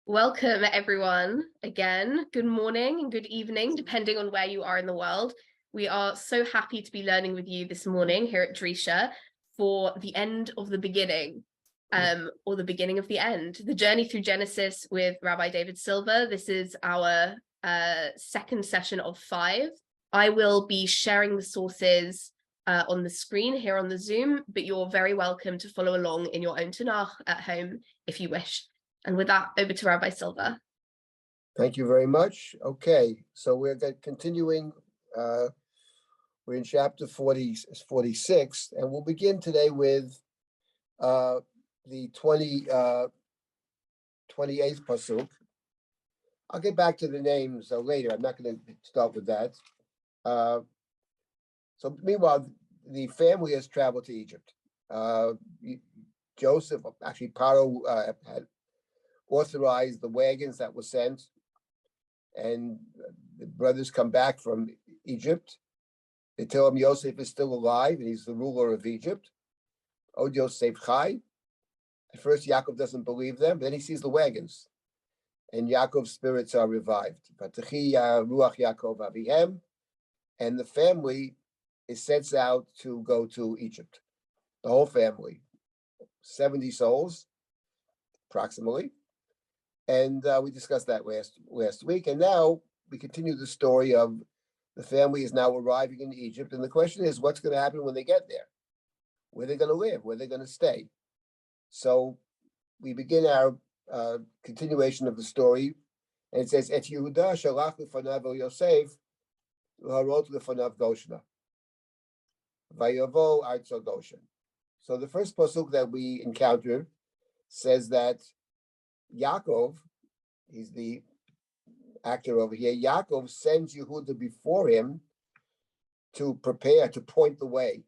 Welcome, everyone. Again, good morning and good evening, depending on where you are in the world. We are so happy to be learning with you this morning here at Drisha for the end of the beginning, or the beginning of the end, the journey through Genesis with Rabbi David Silber. This is our second session of 5. I will be sharing the sources on the screen here on the Zoom, but you're very welcome to follow along in your own Tanakh at home if you wish. And with that, over to Rabbi Silber. Thank you very much. Okay, so we're continuing. We're in chapter 46, and we'll begin today with the 28th pasuk. I'll get back to the names later. I'm not going to start with that. So meanwhile, the family has traveled to Egypt. Joseph, actually, Paro had authorized the wagons that were sent, and the brothers come back from Egypt. They tell him Yosef is still alive and he's the ruler of Egypt. Od Yosef Chai. At first, Yaakov doesn't believe them, but then he sees the wagons, and Yaakov's spirits are revived. Ruach Yaakov Avihem, and the family sets out to go to Egypt. The whole family, 70 souls, approximately. And we discussed that last week. And now we continue the story of the family is now arriving in Egypt. And the question is, what's going to happen when they get there? Where they're going to live? Where they're going to stay? So we begin our continuation of the story. And it says, Et Yehuda shalach lefanav el Yosef l'harot lefanav Goshna. Vayavo artzo Goshen. So the first pasuk that we encounter says that Yaakov, he's the actor over here, Yaakov sends Yehuda before him to prepare, to point the way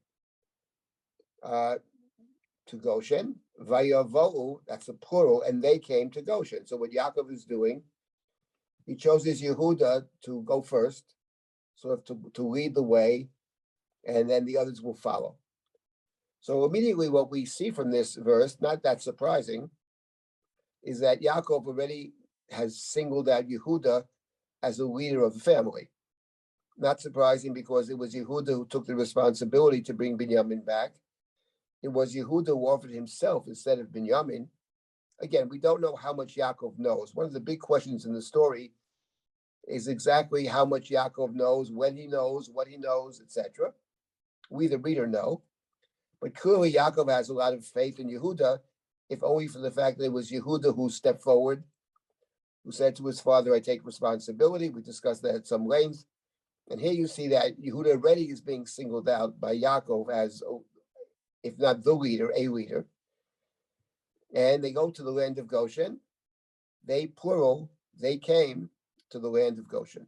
to Goshen. Vayavo'u, that's a plural, and they came to Goshen. So what Yaakov is doing, he chooses Yehuda to go first, sort of to lead the way, and then the others will follow. So immediately what we see from this verse, not that surprising, is that Yaakov already has singled out Yehuda as a leader of the family. Not surprising, because it was Yehuda who took the responsibility to bring Binyamin back. It was Yehuda who offered himself instead of Binyamin. Again, we don't know how much Yaakov knows. One of the big questions in the story is exactly how much Yaakov knows, when he knows, what he knows, etc. We, the reader, know. But clearly Yaakov has a lot of faith in Yehuda, if only for the fact that it was Yehuda who stepped forward, who said to his father, I take responsibility. We discussed that at some length. And here you see that Yehuda already is being singled out by Yaakov as, if not the leader, a leader. And they go to the land of Goshen. They, plural, they came to the land of Goshen.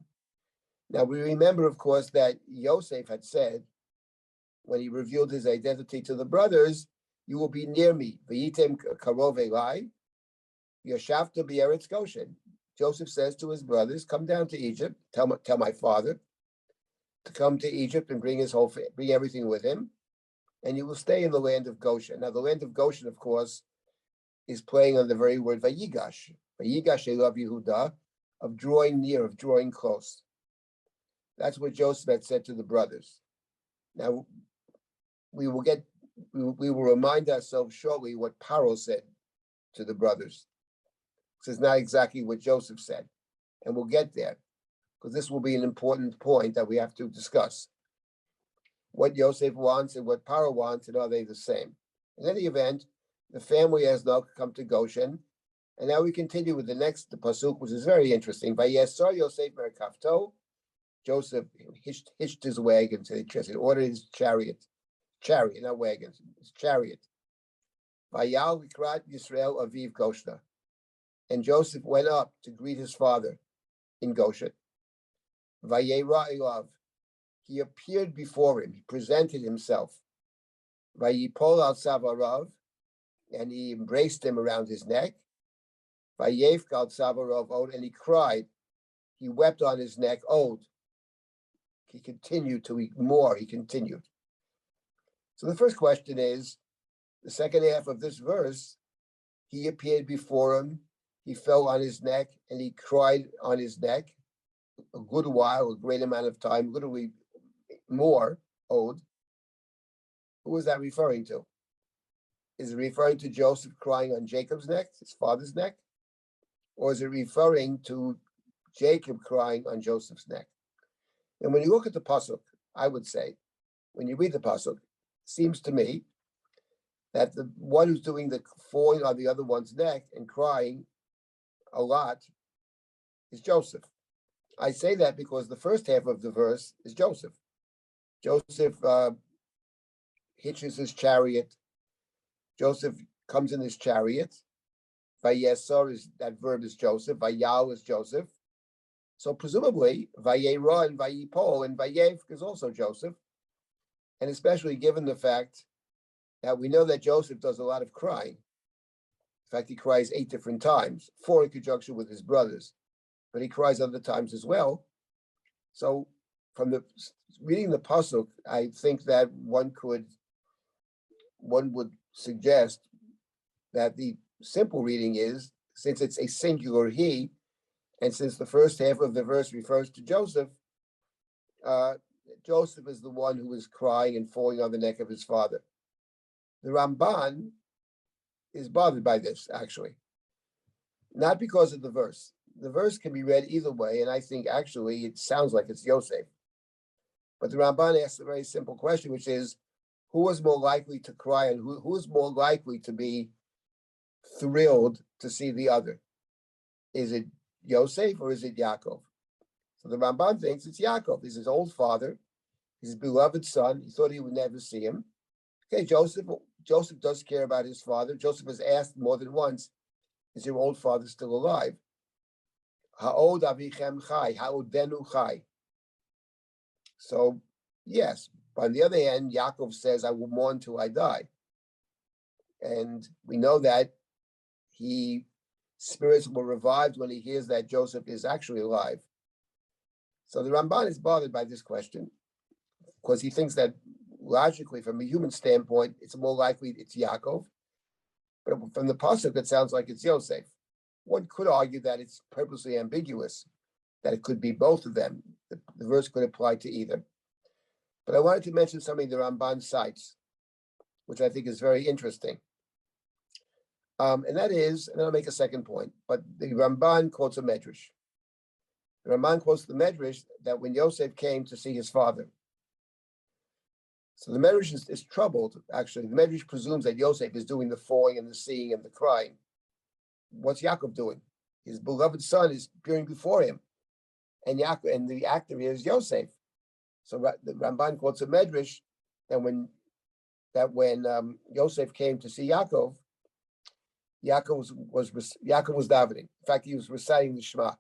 Now we remember, of course, that Yosef had said, when he revealed his identity to the brothers, you will be near me. V'yitem karov elai, yashavta b'eretz Goshen. Joseph says to his brothers, come down to Egypt, tell my father to come to Egypt and bring everything with him, and you will stay in the land of Goshen. Now the land of Goshen, of course, is playing on the very word vayigash. Vayigash elav Yehuda, of drawing near, of drawing close. That's what Joseph had said to the brothers. Now we will remind ourselves shortly what Paro said to the brothers. This is not exactly what Joseph said. And we'll get there, because this will be an important point that we have to discuss. What Joseph wants and what Paro wants, and are they the same? In any event, the family has now come to Goshen. And now we continue with the next pasuk, which is very interesting. Vayesar Yosef merkavto. Joseph hitched his wagon, so he ordered his chariot, not wagons, his chariot. Vayal Likrat Yisrael Aviv Goshna. And Joseph went up to greet his father in Goshen. Vayera Elav. He appeared before him, he presented himself. Vayipol al Savarav, and he embraced him around his neck. Vayevk al Savarav Od, and he cried, he wept on his neck, Od. He continued to eat more, he continued. So the first question is, the second half of this verse, he appeared before him, he fell on his neck and he cried on his neck a good while, a great amount of time, literally more owed. Who is that referring to? Is it referring to Joseph crying on Jacob's neck, his father's neck? Or is it referring to Jacob crying on Joseph's neck? And when you look at the pasuk, I would say, when you read the pasuk, it seems to me that the one who's doing the falling on the other one's neck and crying a lot is Joseph. I say that because the first half of the verse is Joseph. Joseph hitches his chariot. Joseph comes in his chariot. Vayesor is that verb is Joseph. Vayal is Joseph. So presumably Vayera and Vayipol and Vayev is also Joseph. And especially given the fact that we know that Joseph does a lot of crying. In fact, he cries 8 different times, 4 in conjunction with his brothers, but he cries other times as well. So from the reading the pasuk, I think that one would suggest that the simple reading is, since it's a singular he, and since the first half of the verse refers to Joseph, Joseph is the one who is crying and falling on the neck of his father. The Ramban is bothered by this, actually, not because of the verse. The verse can be read either way, and I think actually it sounds like it's Yosef. But the Ramban asks a very simple question, which is, who is more likely to cry and who is more likely to be thrilled to see the other? Is it Yosef or is it Yaakov? So the Ramban thinks it's Yaakov. He's his old father, his beloved son. He thought he would never see him. Okay, Joseph does care about his father. Joseph has asked more than once, is your old father still alive? Ha'od avichem chai, ha'odenu chai. So, yes. But on the other hand, Yaakov says, I will mourn till I die. And we know that spirits were revived when he hears that Joseph is actually alive. So the Ramban is bothered by this question because he thinks that logically, from a human standpoint, it's more likely it's Yaakov. But from the pasuk, it sounds like it's Yosef. One could argue that it's purposely ambiguous, that it could be both of them. The verse could apply to either. But I wanted to mention something the Ramban cites, which I think is very interesting. And that is, and then I'll make a second point, but the Ramban quotes a medrash. The Ramban quotes the medrash that when Yosef came to see his father. So the medrash is troubled, actually. The medrash presumes that Yosef is doing the falling and the seeing and the crying. What's Yaakov doing? His beloved son is appearing before him. And Yaakov, and the actor here is Yosef. So the Ramban quotes a medrash that when Yosef came to see Yaakov, Yaakov was davening. In fact, he was reciting the Shema.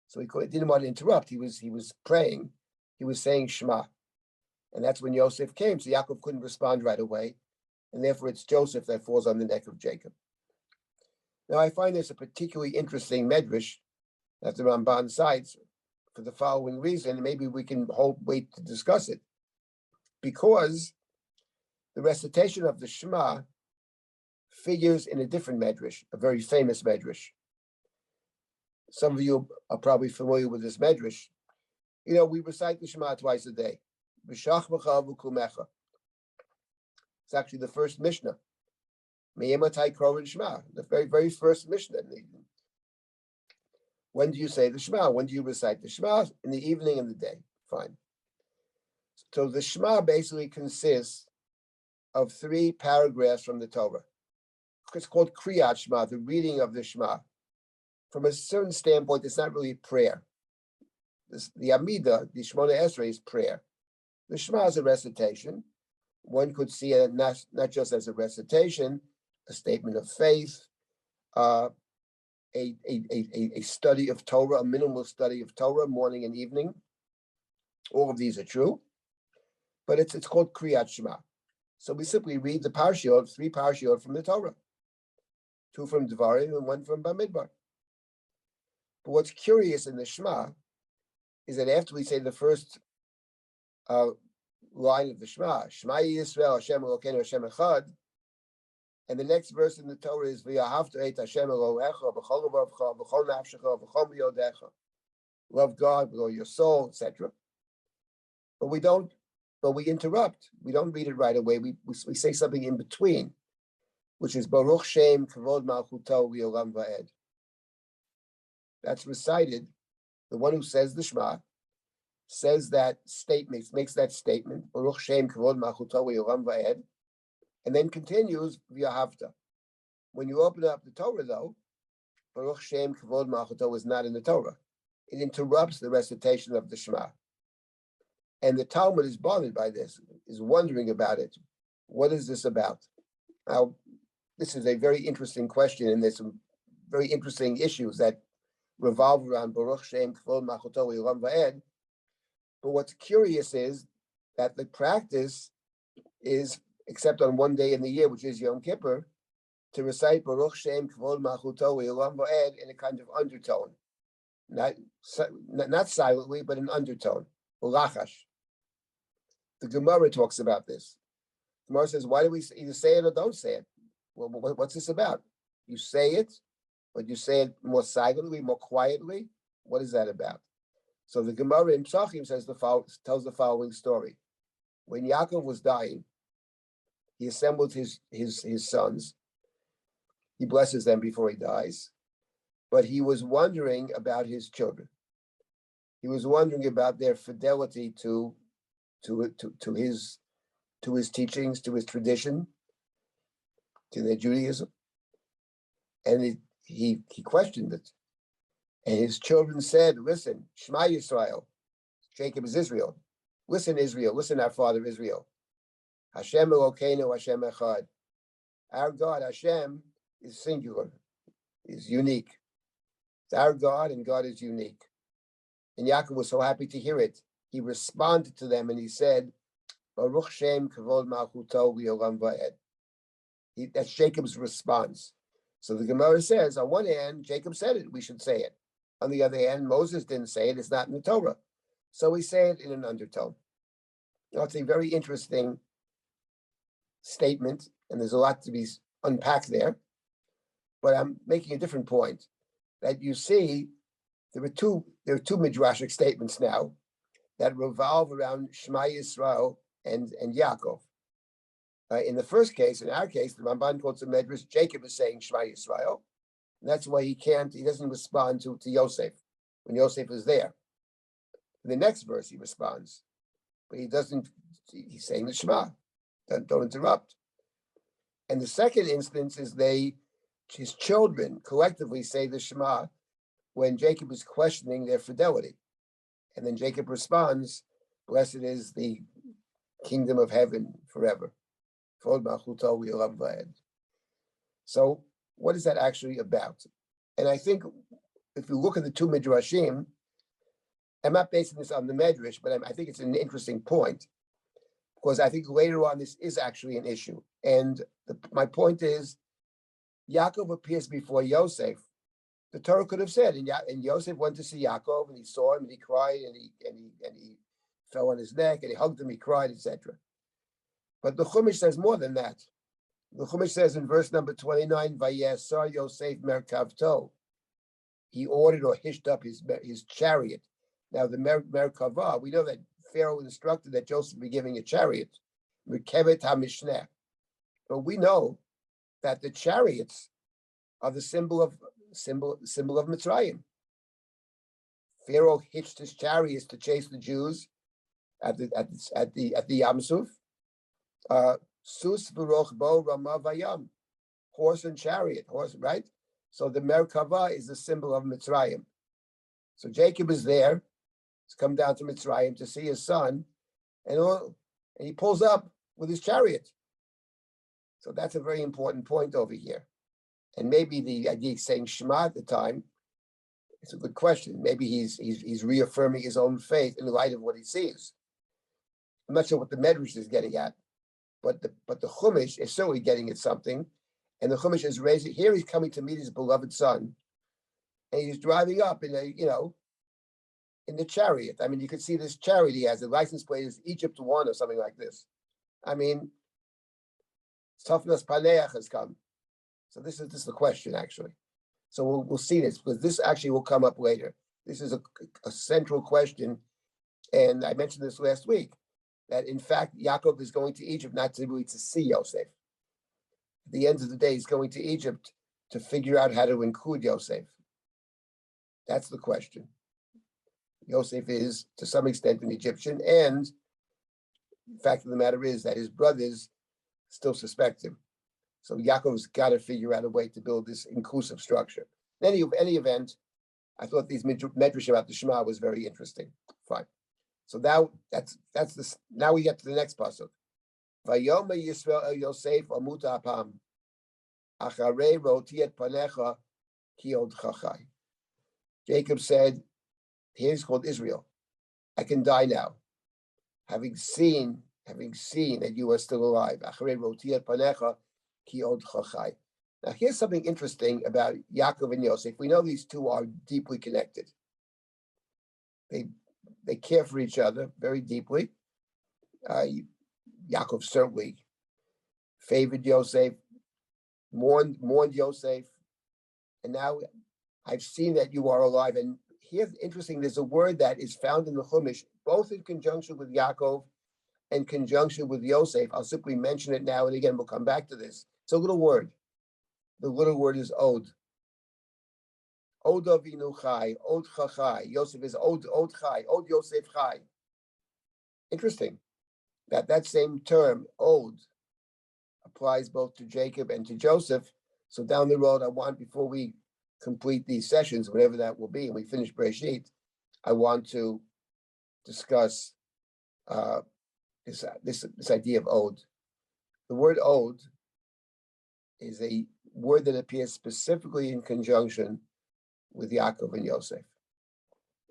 So he didn't want to interrupt. He was praying. He was saying Shema. And that's when Yosef came. So Yaakov couldn't respond right away. And therefore it's Joseph that falls on the neck of Jacob. Now I find this a particularly interesting medrash that the Ramban cites for the following reason. And maybe we can wait to discuss it. Because the recitation of the Shema figures in a different medrash, a very famous medrash. Some of you are probably familiar with this medrash. You know, we recite the Shema twice a day. It's actually the first Mishnah. The very, very first Mishnah. When do you say the Shema? When do you recite the Shema? In the evening and the day. Fine. So the Shema basically consists of 3 paragraphs from the Torah. It's called Kriyat Shema, the reading of the Shema. From a certain standpoint, it's not really prayer. The Amidah, the Shemona Esrei, is prayer. The Shema is a recitation. One could see it not just as a recitation, a statement of faith, a study of Torah, a minimal study of Torah, morning and evening. All of these are true, but it's called Kriyat Shema. So we simply read the parashiyot, 3 parashiyot from the Torah, 2 from Devarim and 1 from Bamidbar. But what's curious in the Shema is that after we say the first line of the Shema, Shema Yisrael Hashem Elokeinu Hashem Echad, And the next verse in the Torah is V'yahavta et Hashem Elohecha b'chol levavcha b'chol nafshecha b'chol miyodecha. Love God with all your soul, etc. But we don't. But we interrupt. We don't read it right away. We say something in between, which is Baruch Shem Kavod Malchuto V'Olam Va'ed. That's recited. The one who says the Shema says that statement, makes that statement, Baruch Shem Kavod Malchuto V'Olam Va'ed, and then continues V'Yahavta. When you open up the Torah, though, Baruch Shem Kavod Malchuto is not in the Torah. It interrupts the recitation of the Shema. And the Talmud is bothered by this, is wondering about it. What is this about? Now, this is a very interesting question, and there's some very interesting issues that revolve around Baruch Shem Kavod Malchuto V'Olam Va'ed. But what's curious is that the practice is, except on one day in the year, which is Yom Kippur, to recite Baruch Shem Kavod Malchuto V'Olam Va'ed in a kind of undertone, not silently, but an undertone, ulachash. The Gemara talks about this. The Gemara says, why do we either say it or don't say it? Well, what's this about? You say it, but you say it more silently, more quietly. What is that about? So the Gemara in Psachim tells the following story. When Yaakov was dying, he assembled his sons. He blesses them before he dies, but he was wondering about his children. He was wondering about their fidelity to his teachings, to his tradition, to their Judaism, and he questioned it. And his children said, "Listen, Shema Yisrael, Jacob is Israel. Listen, Israel. Listen, our father Israel. Hashem Elokeinu, Hashem Echad. Our God, Hashem, is singular, is unique. It's our God, and God is unique." And Yaakov was so happy to hear it. He responded to them and he said, Baruch Shem Kavod Malchuto V'Olam Va'ed. That's Jacob's response. So the Gemara says, on one hand, Jacob said it, we should say it. On the other hand, Moses didn't say it, it's not in the Torah. So we say it in an undertone. Now, it's a very interesting statement, and there's a lot to be unpacked there. But I'm making a different point, that you see, there are two midrashic statements now that revolve around Shema Yisrael and Yaakov. In the first case, in our case, the Ramban quotes a medrash, Jacob is saying Shema Yisrael. And that's why he doesn't respond to Yosef when Yosef is there. In the next verse, he responds, but he's saying the Shema. Don't interrupt. And the second instance is his children collectively say the Shema when Jacob is questioning their fidelity. And then Jacob responds, blessed is the kingdom of heaven forever. So what is that actually about? And I think if you look at the two midrashim, I'm not basing this on the medrash, but I think it's an interesting point, because I think later on this is actually an issue. And my point is, Yaakov appears before Yosef. The Torah could have said, and Yosef went to see Yaakov, and he saw him, and he cried, and he fell on his neck, and he hugged him, he cried, etc. But the Chumash says more than that. The Chumash says in verse number 29, Vayesar Yosef Merkavto. He ordered or hitched up his chariot. Now the Merkavah, we know that Pharaoh instructed that Joseph be giving a chariot, Merkevet HaMishneh. But we know that the chariots are the symbol of Mitzrayim. Pharaoh hitched his chariots to chase the Jews at the Yam Suf. Sus v'roch bo Rama vayam, horse and chariot, right? So the Merkava is the symbol of Mitzrayim. So Jacob is there. He's come down to Mitzrayim to see his son, and he pulls up with his chariot. So that's a very important point over here. And maybe the idea of saying Shema at the time, it's a good question. Maybe he's reaffirming his own faith in light of what he sees. I'm not sure what the Medrash is getting at, but the Chumash is certainly getting at something. And the Chumash is raising, here he's coming to meet his beloved son, and he's driving up in the chariot. I mean, you could see this chariot he has, the license plate is Egypt 1 or something like this. I mean, Safnas Paneach has come. So this is the question actually. So we'll see this because this actually will come up later. This is a central question, and I mentioned this last week that in fact Yaakov is going to Egypt not to really to see Yosef. At the end of the day, he's going to Egypt to figure out how to include Yosef. That's the question. Yosef is to some extent an Egyptian, and the fact of the matter is that his brothers still suspect him. So Yaakov's got to figure out a way to build this inclusive structure. In any event, I thought these medrash about the Shema was very interesting. Fine. So now that's this. Now we get to the next pasuk. Vayoma Yisrael el Yosef amuta apam, acharei rotiet panecha ki od chachai. Jacob said, "Here's called Israel. I can die now, having seen that you are still alive. Acharei rotiet panecha ki od chachai." Now, here's something interesting about Yaakov and Yosef. We know these two are deeply connected. They care for each other very deeply. Yaakov certainly favored Yosef, mourned Yosef, and now I've seen that you are alive. And here's interesting, there's a word that is found in the Chumash, both in conjunction with Yaakov and conjunction with Yosef. I'll simply mention it now, and again, we'll come back to this. It's a little word. The little word is od. Od Avinu Chai, Od Chachai. Yosef is Od Chai, Od Yosef Chai. Interesting that same term, Od, applies both to Jacob and to Joseph. So down the road, I want, before we complete these sessions, whatever that will be, and we finish Bereshit, I want to discuss this idea of Od. The word Od is a word that appears specifically in conjunction with Yaakov and Yosef.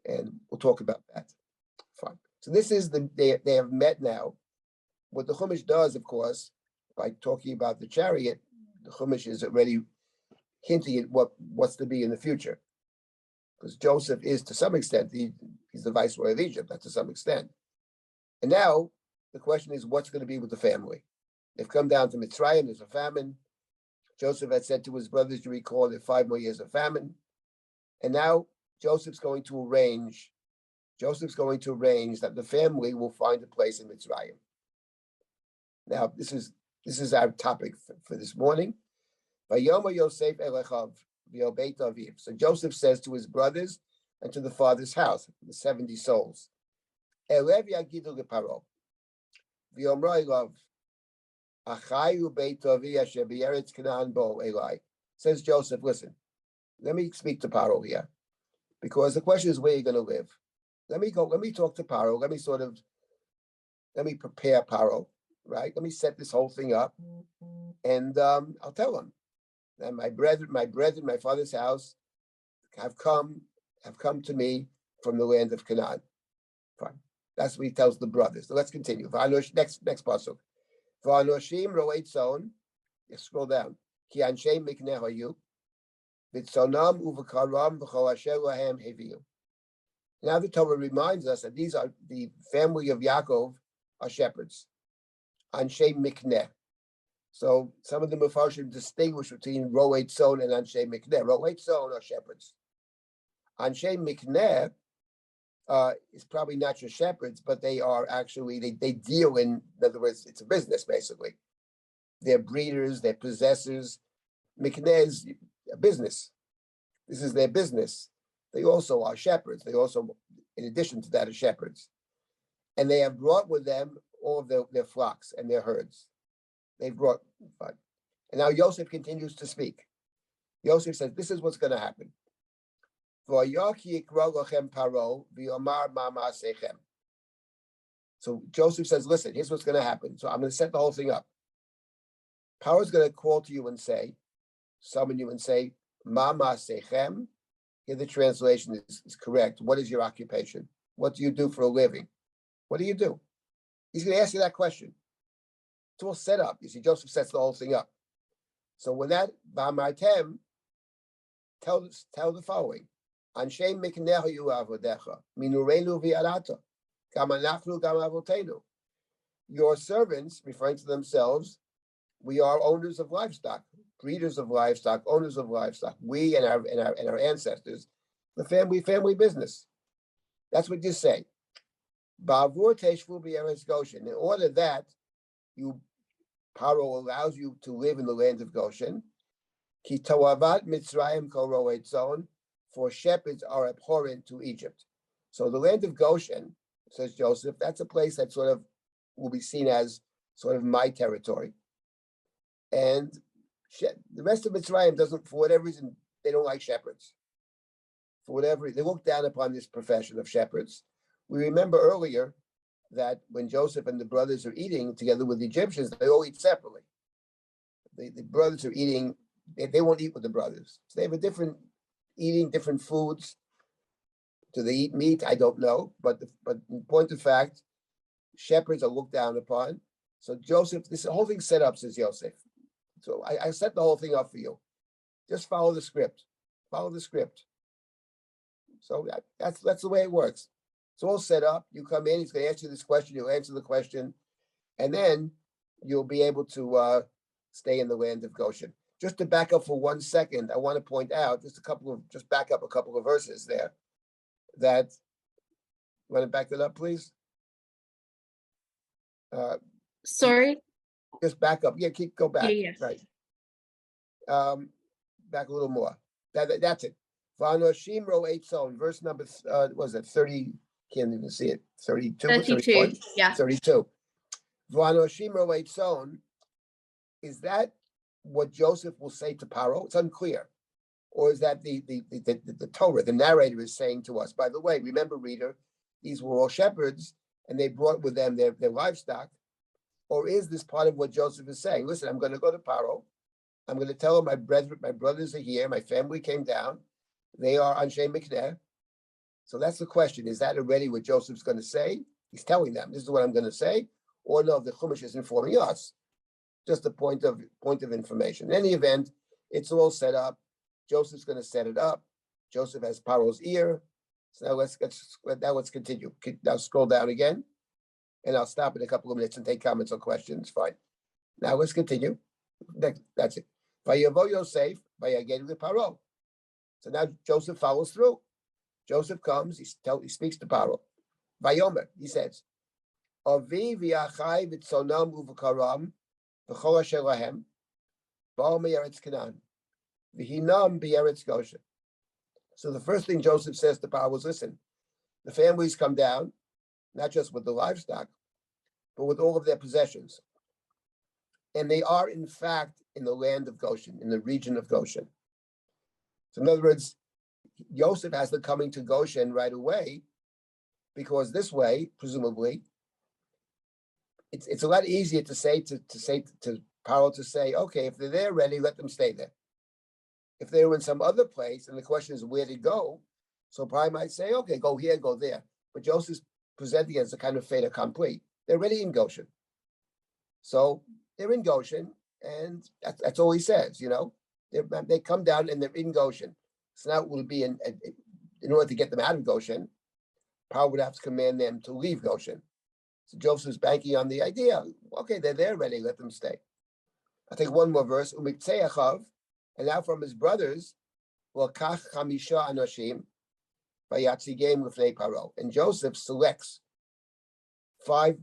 And we'll talk about that. Fine. So this is they have met now. What the Chumash does, of course, by talking about the chariot, the Chumash is already hinting at what's to be in the future. Because Joseph is, to some extent, he's the viceroy of Egypt, to some extent. And now the question is, what's going to be with the family? They've come down to Mitzrayim, there's a famine. Joseph had said to his brothers, you recall, there are 5 more years of famine. And now Joseph's going to arrange that the family will find a place in Mitzrayim. Now, this is our topic for this morning. Vayoma Yosef elechav v'obeit aviv. So Joseph says to his brothers and to the father's house, the 70 souls, Elev yagidu leparo v'yomra elav achayu beit avi asher b'yeretz Canaan bo Eli. Says Joseph, listen, let me speak to Paro here, because the question is where you're going to live. Let me talk to Paro. Let me prepare Paro, right? Let me set this whole thing up, and I'll tell him that my brethren, my father's house, have come to me from the land of Canaan. Fine. That's what he tells the brothers. So let's continue. Next pasuk. V'anoshim ro'eit zon. Scroll down. Ki anshem mikneh hayu. V'tzonam uv'karam v'chol asher lahem heviu. Now the Torah reminds us that these are the family of Yaakov are shepherds. Anshe mikneh. So some of the Mefarshim distinguish between ro'eit zon and anshe mikneh. Ro'eit zon are shepherds. Anshe mikneh is probably not just shepherds, but they are actually, they deal in other words, it's a business basically. They're breeders, they're possessors. Mikneh is a business. This is their business. They also are shepherds. They also, in addition to that, are shepherds. And they have brought with them all of their flocks and their herds. They've brought, and now Yosef continues to speak. Yosef says, this is what's going to happen. So Joseph says, listen, here's what's going to happen. So I'm going to set the whole thing up. Paro is going to call to you and summon you and say, Ma ma'asechem. Here the translation is correct. What is your occupation? What do you do for a living? What do you do? He's going to ask you that question. It's all set up. You see, Joseph sets the whole thing up. So when that Va'amartem, tell the following. Anshe miknehu avodecha, minurenu v'yarata, gam anachnu gam avotenu. Your servants, referring to themselves, We are owners of livestock, breeders of livestock, owners of livestock. We and our ancestors, the family business. That's what you say. Ba'avur teshvu b'eretz Goshen. In order that Paro allows you to live in the land of Goshen. Ki toavat Mitzrayim kol ro'ei tzon, for shepherds are abhorrent to Egypt. So the land of Goshen, says Joseph, that's a place that sort of will be seen as sort of my territory. And the rest of Mitzrayim doesn't, for whatever reason, they don't like shepherds. For whatever reason, they look down upon this profession of shepherds. We remember earlier that when Joseph and the brothers are eating together with the Egyptians, they all eat separately. The brothers are eating, they won't eat with the brothers. So they have a different eating, different foods. Do they eat meat? I don't know. But in point of fact, shepherds are looked down upon. So Joseph, this whole thing set up, says Joseph. So I set the whole thing up for you. Just follow the script. Follow the script. So that's the way it works. It's all set up. You come in, he's going to ask you this question, you'll answer the question, and then you'll be able to stay in the land of Goshen. Just to back up for 1 second, I want to point out just back up a couple of verses there. That, you want to back that up, please? Sorry? Just back up. Yeah, go back. Yeah. Right. Back a little more. That's it. Vanoshim ro eitzon, verse number, was it 30? Can't even see it. 32 or 31? Yeah. 32. Vanoshim ro eitzon, is that what Joseph will say to Paro? It's unclear. Or is that the Torah, the narrator is saying to us, by the way, remember, reader, these were all shepherds and they brought with them their livestock? Or is this part of what Joseph is saying? Listen, I'm going to go to Paro. I'm going to tell him my brothers are here. My family came down. They are Anshe Mikneh. So that's the question. Is that already what Joseph's going to say? He's telling them, this is what I'm going to say. Or no, the Chumash is informing us. Just a point of information. In any event, it's all set up. Joseph's going to set it up. Joseph has Paro's ear. So now let's continue. Now scroll down again. And I'll stop in a couple of minutes and take comments or questions. Fine. Now let's continue. That's it. Vayavo Yosef, Vayaged Paro. So now Joseph follows through. Joseph comes, he speaks to Paro. Vayomer, he says, Avi v'achai v'tzonam uv'karam v'chol asher lahem ba'al me'eretz Canaan v'hinam b'eretz Goshen. So the first thing Joseph says to Paro was, listen, the families come down, not just with the livestock, but with all of their possessions. And they are, in fact, in the land of Goshen, in the region of Goshen. So in other words, Joseph has them coming to Goshen right away, because this way, presumably, it's a lot easier to say to Paro to say, okay, if they're there ready, let them stay there. If they were in some other place, and the question is where to go, so Paro might say, okay, go here, go there. But Joseph's presenting it as a kind of fait accompli. They're already in Goshen. So they're in Goshen, and that's all he says, They come down and they're in Goshen. So now it will be in order to get them out of Goshen, Paro would have to command them to leave Goshen. So Joseph's banking on the idea, okay, they're there ready, let them stay. I'll take one more verse. And now from his brothers, and Joseph selects five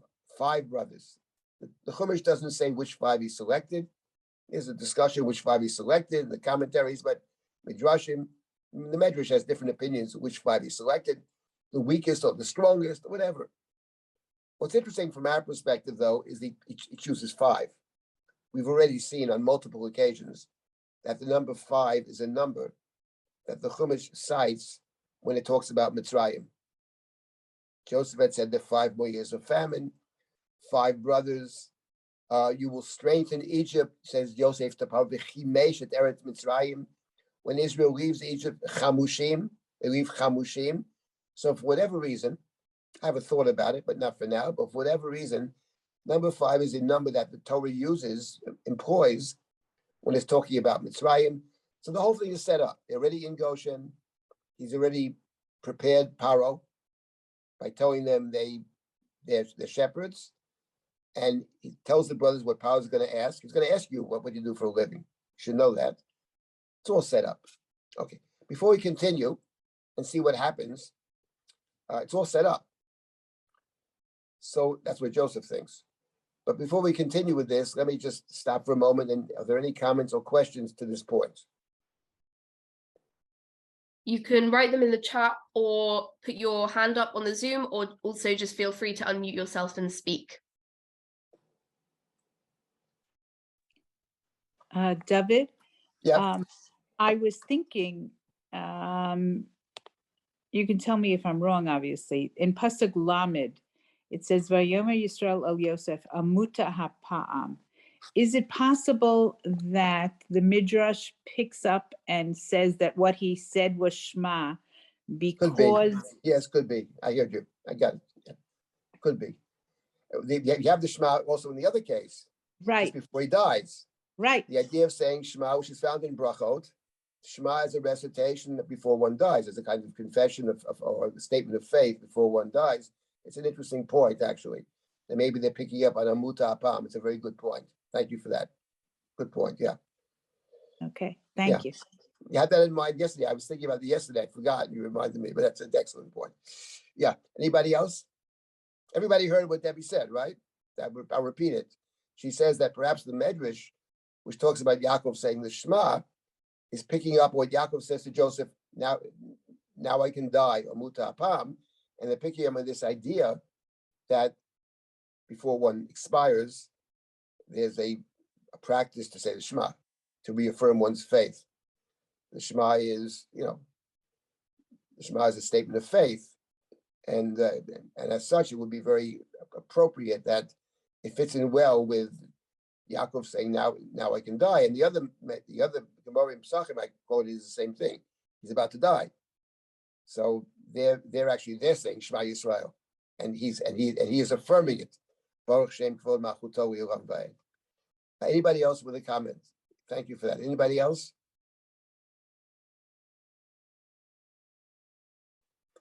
brothers. The Chumash doesn't say which five he selected. There's a discussion which five he selected, the commentaries, but Midrashim, the Medrash has different opinions of which five he selected, the weakest or the strongest, or whatever. What's interesting from our perspective, though, is he chooses five. We've already seen on multiple occasions that the number 5 is a number that the Chumash cites when it talks about Mitzrayim. Joseph had said there 5 more years of famine, 5 brothers. You will strengthen Egypt, says Joseph to Paro, v'chimesh et eretz Mitzrayim. When Israel leaves Egypt, chamushim, they leave chamushim. So for whatever reason, I have a thought about it, but not for now, but for whatever reason, number 5 is a number that the Torah employs when it's talking about Mitzrayim. So the whole thing is set up. They're already in Goshen. He's already prepared Paro by telling them they're shepherds. and he tells the brothers what Paro is going to ask. He's going to ask you, what would you do for a living? You should know that. It's all set up. Okay. Before we continue and see what happens, it's all set up. So that's what Joseph thinks. But before we continue with this, let me just stop for a moment. And are there any comments or questions to this point? You can write them in the chat or put your hand up on the Zoom, or also just feel free to unmute yourself and speak. David, Yeah. I was thinking, you can tell me if I'm wrong, obviously. In Pasuk Lamed, it says, Vayomer Yisrael el Yosef, Amuta ha'pa'am. Is it possible that the Midrash picks up and says that what he said was Shema Could be. because... Yes, could be. I heard you. I got it. Yeah. Could be. You have the Shema also in the other case. Right. Just before he dies. Right. The idea of saying Shema, which is found in Brachot, Shema is a recitation before one dies, as a kind of confession or a statement of faith before one dies. It's an interesting point, actually. And maybe they're picking up on Amuta Apam. It's a very good point. Thank you for that. Good point. Yeah. Okay. Thank you. You had that in mind yesterday. I was thinking about it yesterday. I forgot. You reminded me, but that's an excellent point. Yeah. Anybody else? Everybody heard what Debbie said, right? I'll repeat it. She says that perhaps the Medrash, which talks about Yaakov saying the Shema, is picking up what Yaakov says to Joseph, now I can die, Amuta Apam, and they're picking up on this idea that before one expires, there's a practice to say the Shema, to reaffirm one's faith. The Shema is, the Shema is a statement of faith, and as such, it would be very appropriate that it fits in well with Yaakov saying, now I can die. And the other Gemara in Pesachim, I quote, is the same thing. He's about to die. So they're saying Shema Yisrael, and he is affirming it. Baruch Shem Kvod Malchuto V'Olam Va'ed. Anybody else with a comment? Thank you for that. Anybody else?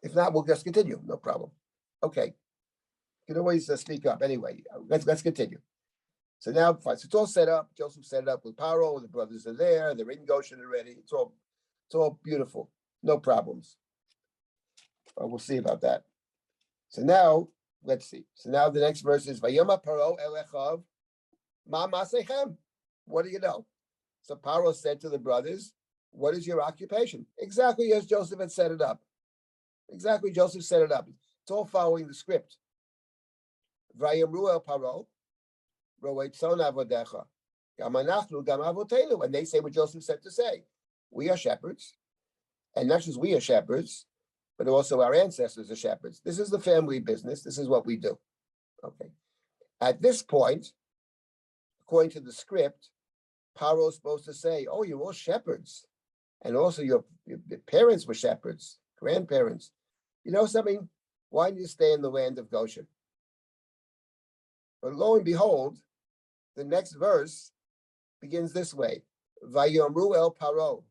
If not, we'll just continue. No problem. Okay. You can always speak up. Anyway, let's continue. So now, fine. So it's all set up. Joseph set it up with Paro. The brothers are there. They're in Goshen already. It's all beautiful. No problems. We'll see about that. So now, let's see. So now the next verse is Vayoma Paro Elechav Ma Masechem. What do you know? So Paro said to the brothers, "What is your occupation?" Exactly as Joseph had set it up. Exactly, Joseph set it up. It's all following the script. Vayomru el Paro. And they say what Joseph said to say. We are shepherds. And not just we are shepherds, but also our ancestors are shepherds. This is the family business. This is what we do. Okay. At this point, according to the script, Paro is supposed to say, oh, you're all shepherds. And also your parents were shepherds, grandparents. You know something? Why don't you stay in the land of Goshen? But lo and behold, the next verse begins this way: Vayomru el Paro,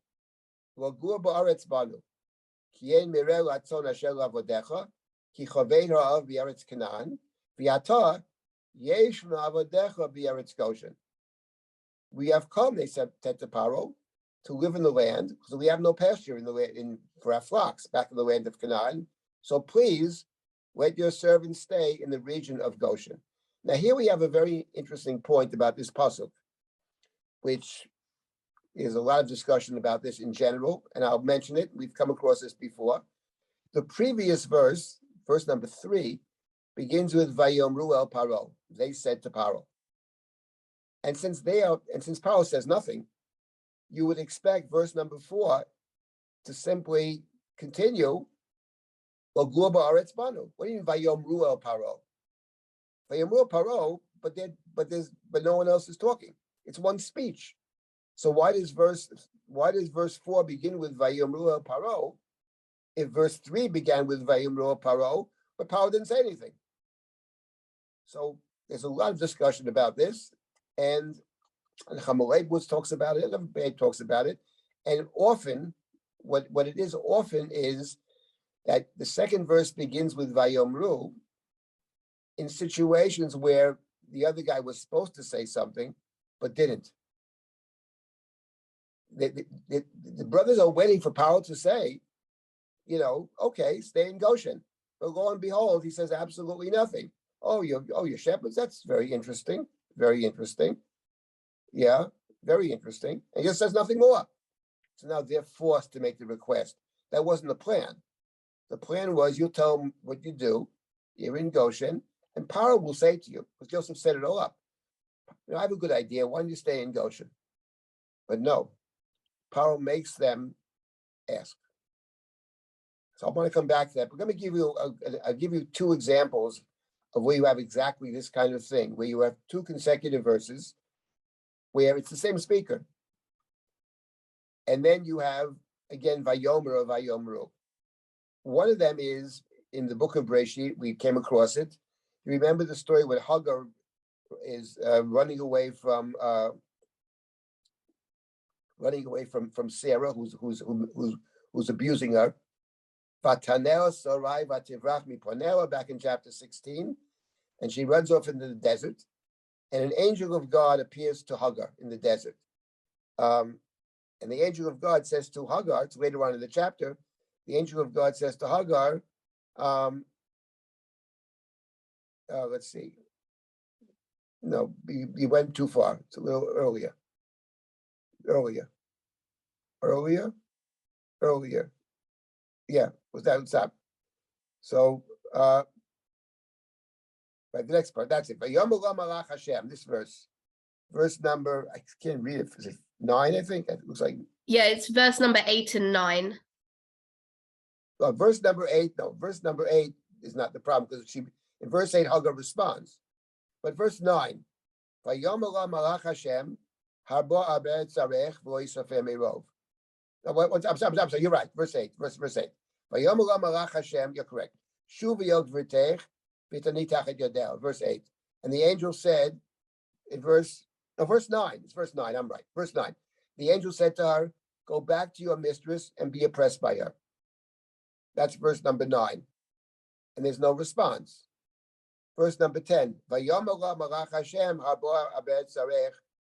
Lagur ba'aretz banu, ki ein mirel atzon asher lavodecha, ki chavei ha'av b'aretz Canaan, v'ata yesh la'avodecha b'aretz Goshen. We have come, they said to Paro, to live in the land, because we have no pasture in the land for our flocks back in the land of Canaan. So please let your servants stay in the region of Goshen. Now, here we have a very interesting point about this pasuk, which is a lot of discussion about this in general, and I'll mention it. We've come across this before. The previous verse, verse number 3, begins with Vayomru el Paro. They said to Paro. And since Paro says nothing, you would expect verse number 4 to simply continue. Lagur ba'aretz banu. What do you mean Vayomru el Paro? Vayomru Paro, but no one else is talking. It's one speech. So why does verse 4 begin with Vayomru el Paro if verse 3 began with Vayomru el Paro, but Paro didn't say anything? So there's a lot of discussion about this, and Chamalei talks about it, and Rabbi talks about it, and often what it is often is that the second verse begins with Vayomru in situations where the other guy was supposed to say something, but didn't. The brothers are waiting for Paro to say, okay, stay in Goshen. But lo and behold, he says absolutely nothing. Oh, you're shepherds? That's very interesting. Very interesting. Yeah, very interesting. And he just says nothing more. So now they're forced to make the request. That wasn't the plan. The plan was you tell them what you do. You're in Goshen, and Paro will say to you, because Joseph set it all up. I have a good idea. Why don't you stay in Goshen? But no, Paro makes them ask. So I want to come back to that. But let me give you I'll give you two examples of where you have exactly this kind of thing, where you have two consecutive verses where it's the same speaker. And then you have, again, Vayomer or Vayomru. One of them is in the book of Breshit. We came across it. You remember the story where Hagar is running away from Sarah, who's abusing her. Vatanel Sarai Vativrach Miponela, back in chapter 16, and she runs off into the desert, and an angel of God appears to Hagar in the desert. And the angel of God says to Hagar, it's later on in the chapter, the angel of God says to Hagar, let's see. No, you went too far. It's a little earlier. Yeah, was that what's up? So, right, the next part, that's it. Vayomer Malach Hashem, this verse number, I can't read it, is it 9, I think? It looks like. Yeah, it's verse number 8 and 9. Verse number 8 is not the problem, because in verse 8, Hagar responds. But verse 9, Vayomer Malach Hashem, Harbo Abed Tzarech V'lo Yisafem Erov. I'm sorry, you're right. Verse 8. Vayomer Malach Hashem, you're correct. Shuv v'yod v'tech v'tani tachet yodel. Verse 8. And the angel said, in verse 9. It's verse 9. I'm right. Verse 9. The angel said to her, "Go back to your mistress and be oppressed by her." That's verse number 9. And there's no response. Verse number 10. Vayomer Malach Hashem harbo abed tzarech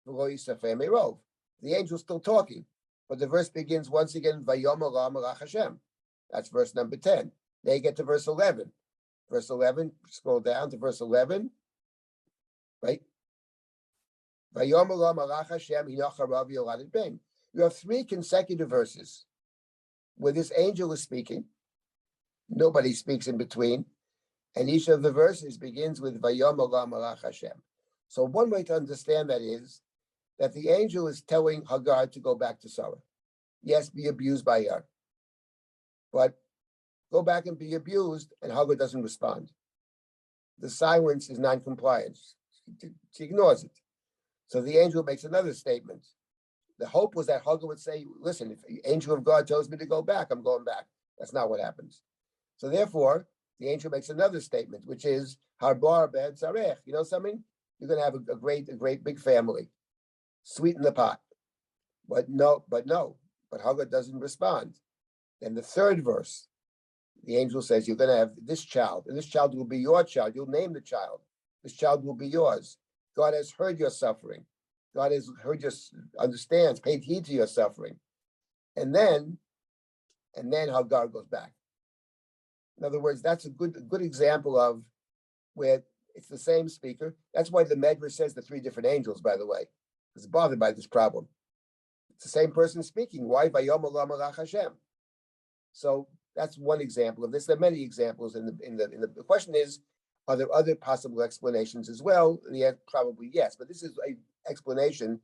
v'lo yisafem erov. The angel's still talking. But the verse begins once again, Vayomer Malach Hashem. That's verse number 10. Then you get to verse 11. Verse 11, scroll down to verse 11, right? Vayomer Malach Hashem hinach harav yoladet ben. You have 3 consecutive verses where this angel is speaking. Nobody speaks in between. And each of the verses begins with Vayomer Malach Hashem. So one way to understand that is that the angel is telling Hagar to go back to Sarah. Yes, be abused by her. But go back and be abused, and Hagar doesn't respond. The silence is non-compliance. She ignores it. So the angel makes another statement. The hope was that Hagar would say, listen, if the angel of God tells me to go back, I'm going back. That's not what happens. So therefore, the angel makes another statement, which is, Harbar bed zarech. You know something? You're going to have a great big family. Sweeten the pot. But Hagar doesn't respond. Then the third verse, the angel says, you're going to have this child, and this child will be your child. You'll name the child. This child will be yours. God has heard your suffering. God has heard your, understands, paid heed to your suffering. And then Hagar goes back. In other words, that's a good example of where it's the same speaker. That's why the Medrash says the 3 different angels, by the way. It's bothered by this problem. It's the same person speaking. Why Vayomer Malach Hashem? So that's one example of this. There are many examples in the question is, are there other possible explanations as well? And the answer probably yes, but this is an explanation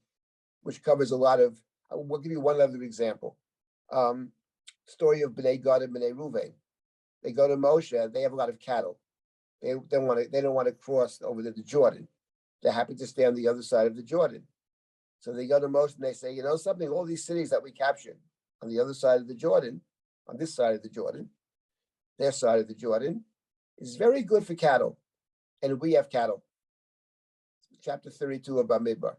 which covers a lot of. We'll give you one other example. Story of Bnei Gad and Bnei Ruvain. They go to Moshe. They have a lot of cattle. They don't want to cross over to the Jordan. They're happy to stay on the other side of the Jordan. So they go to Moshe and they say, you know something? All these cities that we captured on the other side of the Jordan, on this side of the Jordan, their side of the Jordan, is very good for cattle, and we have cattle. Chapter 32 of Bamidbar.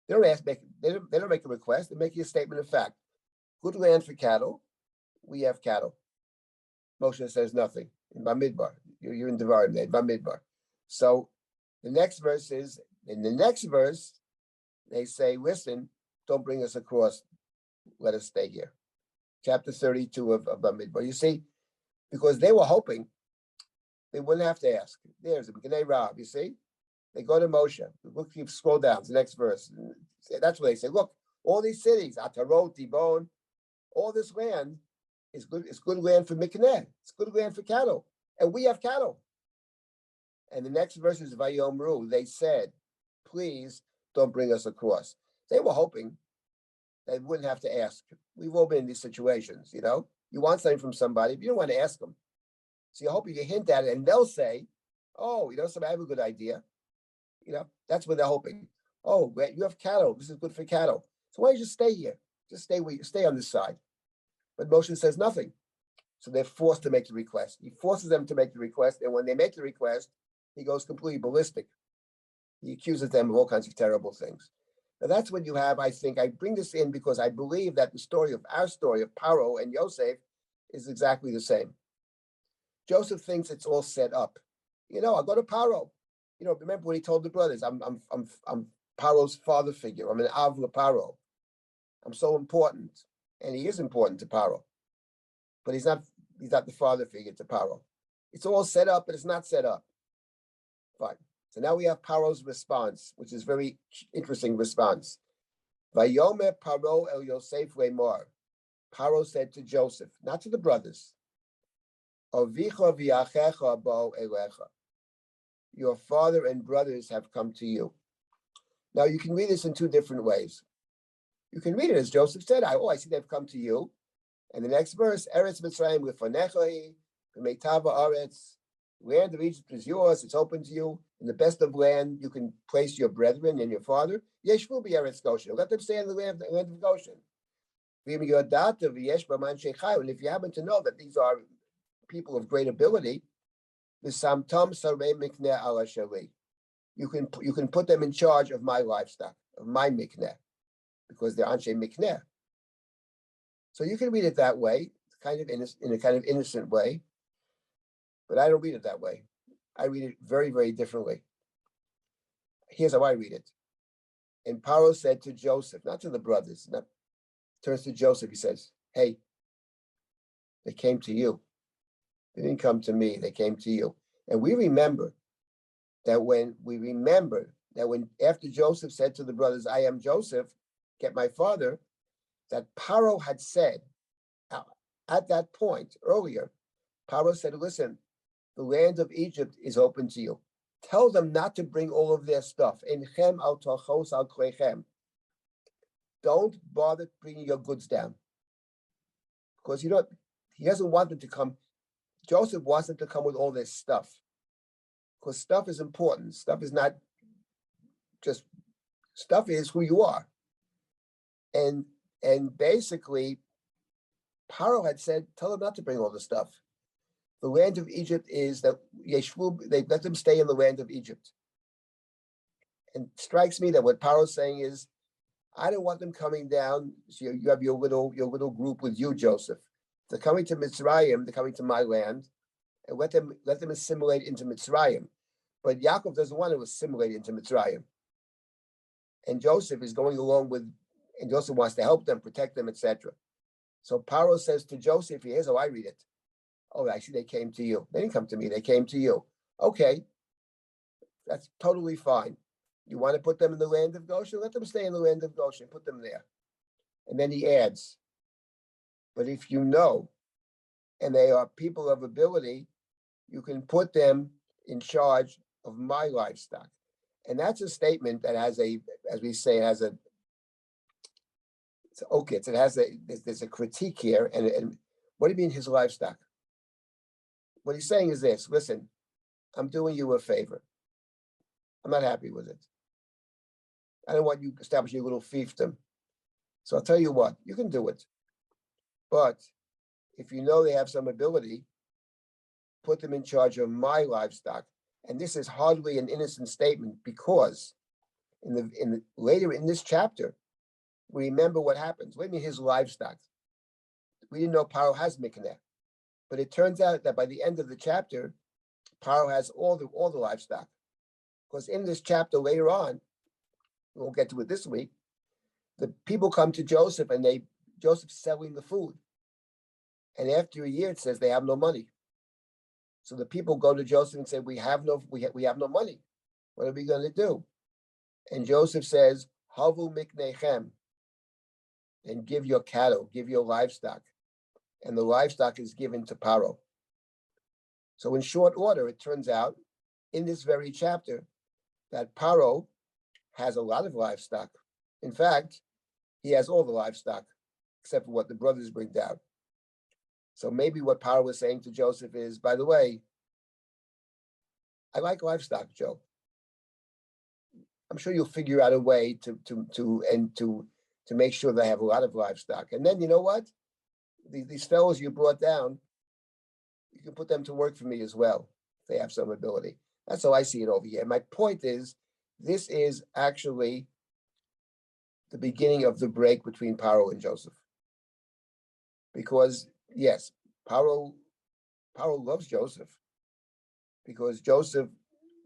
They don't make a request. They're making a statement of fact. Good land for cattle. We have cattle. Moshe says nothing in Bamidbar. You're in Devarim there, Bamidbar. So The next verse is, in the next verse, they say, listen, don't bring us across, let us stay here. Chapter 32 of Bamidbar. You see, because they were hoping they wouldn't have to ask. There's a B'nai Rab, you see? They go to Moshe. Look, keep scroll down to the next verse. That's what they say. Look, all these cities, Atarot, Dibon, all this land is good. It's good land for Mikneh. It's good land for cattle, and we have cattle. And the next verse is Vayomru. They said, "Please don't bring us across." They were hoping they wouldn't have to ask. We've all been in these situations. You want something from somebody, but you don't want to ask them. So you hope you hint at it, and they'll say, "Oh, somebody, I have a good idea." That's what they're hoping. Oh, you have cattle. This is good for cattle. So why don't you just stay here? Just stay on this side. But Moshe says nothing. So they're forced to make the request. He forces them to make the request. And when they make the request, he goes completely ballistic. He accuses them of all kinds of terrible things. Now that's what you have, I think. I bring this in because I believe that our story of Paro and Yosef is exactly the same. Joseph thinks it's all set up. I'll go to Paro. Remember what he told the brothers? I'm Paro's father figure. I'm an Avla Paro. I'm so important. And he is important to Paro. But he's not the father figure to Paro. It's all set up, but it's not set up. Fine. So now we have Paro's response, which is very interesting response. Vayomer Paro el Yosef lemor. Paro said to Joseph, not to the brothers, Avicha v'achecha bo elecha. Your father and brothers have come to you. Now you can read this in two different ways. You can read it as Joseph said, I see they've come to you. And the next verse, Eretz Mitzrayim lefanecha, v'meitava aretz, land of Egypt is yours, it's open to you. In the best of land, you can place your brethren and your father. Yeshvu b'Eretz Goshen. Let them stay in the land of Goshen. And if you happen to know that these are people of great ability, you can put them in charge of my livestock, of my mikneh, because they're anshe mikneh. So you can read it that way, in a kind of innocent way, but I don't read it that way. I read it very, very differently. Here's how I read it. And Paro said to Joseph, not to the brothers, turns to Joseph, he says, hey, they came to you. They didn't come to me, they came to you. And we remember that when after Joseph said to the brothers, I am Joseph, get my father, that Paro had said at that point earlier, Paro said, listen, the land of Egypt is open to you. Tell them not to bring all of their stuff. Enchem al tochos al klechem. Don't bother bringing your goods down. Because he doesn't want them to come. Joseph wants them to come with all their stuff. Because stuff is important. Stuff is not just, stuff is who you are. And basically, Paro had said, tell them not to bring all the stuff. The land of Egypt is that Yeshvu, they let them stay in the land of Egypt. And it strikes me that what Paro's saying is, I don't want them coming down. So you have your little group with you, Joseph. They're coming to Mitzrayim, they're coming to my land, and let them assimilate into Mitzrayim. But Yaakov doesn't want to assimilate into Mitzrayim. And Joseph is going along with, and Joseph wants to help them, protect them, etc. So Paro says to Joseph, here's how I read it. Oh, I see they came to you. They didn't come to me, they came to you. Okay, that's totally fine. You want to put them in the land of Goshen? Let them stay in the land of Goshen, put them there. And then he adds, but if you know, and they are people of ability, you can put them in charge of my livestock. And that's a statement that has as we say, there's a critique here. And what do you mean his livestock? What he's saying is this, listen, I'm doing you a favor. I'm not happy with it. I don't want you establishing a little fiefdom. So I'll tell you what, you can do it. But if you know they have some ability, put them in charge of my livestock. And this is hardly an innocent statement because later in this chapter, we remember what happens. What do you mean his livestock? We didn't know Paro has mikneh. But it turns out that by the end of the chapter, Paro has all the livestock. Because in this chapter later on, we won't get to it this week, the people come to Joseph and Joseph's selling the food. And after a year, it says they have no money. So the people go to Joseph and say, we have no money. What are we going to do? And Joseph says, Havu miknechem, and give your cattle, give your livestock. And the livestock is given to Paro. So in short order, it turns out in this very chapter that Paro has a lot of livestock. In fact, he has all the livestock except for what the brothers bring down. So maybe what Paro was saying to Joseph is, by the way, I like livestock, Joe. I'm sure you'll figure out a way to make sure they have a lot of livestock. And then you know what? These fellows you brought down, you can put them to work for me as well if they have some ability. That's how I see it over here. My point is, this is actually the beginning of the break between Paro and Joseph. Because yes, Paro loves Joseph because Joseph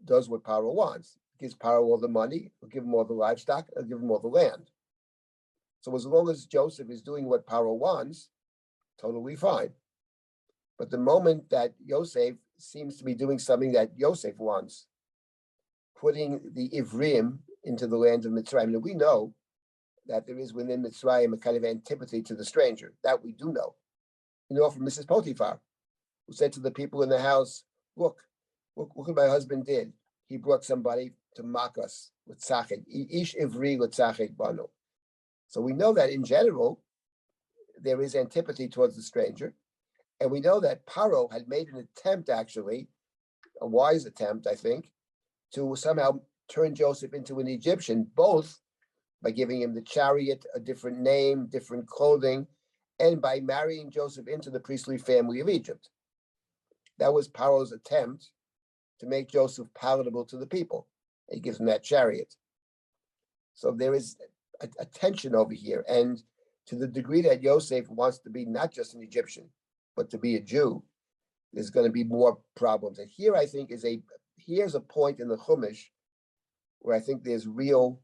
does what Paro wants. Gives Paro all the money, he'll give him all the livestock, he'll give him all the land. So as long as Joseph is doing what Paro wants, totally fine. But the moment that Yosef seems to be doing something that Yosef wants, putting the Ivrim into the land of Mitzrayim, and we know that there is within Mitzrayim a kind of antipathy to the stranger. That we do know. You know from Mrs. Potiphar, who said to the people in the house, look what my husband did. He brought somebody to mock us with tzachik. Ish ivri l'tzachik banu. So we know that in general, there is antipathy towards the stranger. And we know that Paro had made an attempt, actually, a wise attempt, I think, to somehow turn Joseph into an Egyptian, both by giving him the chariot, a different name, different clothing, and by marrying Joseph into the priestly family of Egypt. That was Paro's attempt to make Joseph palatable to the people. He gives him that chariot. So there is a tension over here. And to the degree that Joseph wants to be not just an Egyptian, but to be a Jew, there's going to be more problems. And here I think here's a point in the Chumash where I think there's real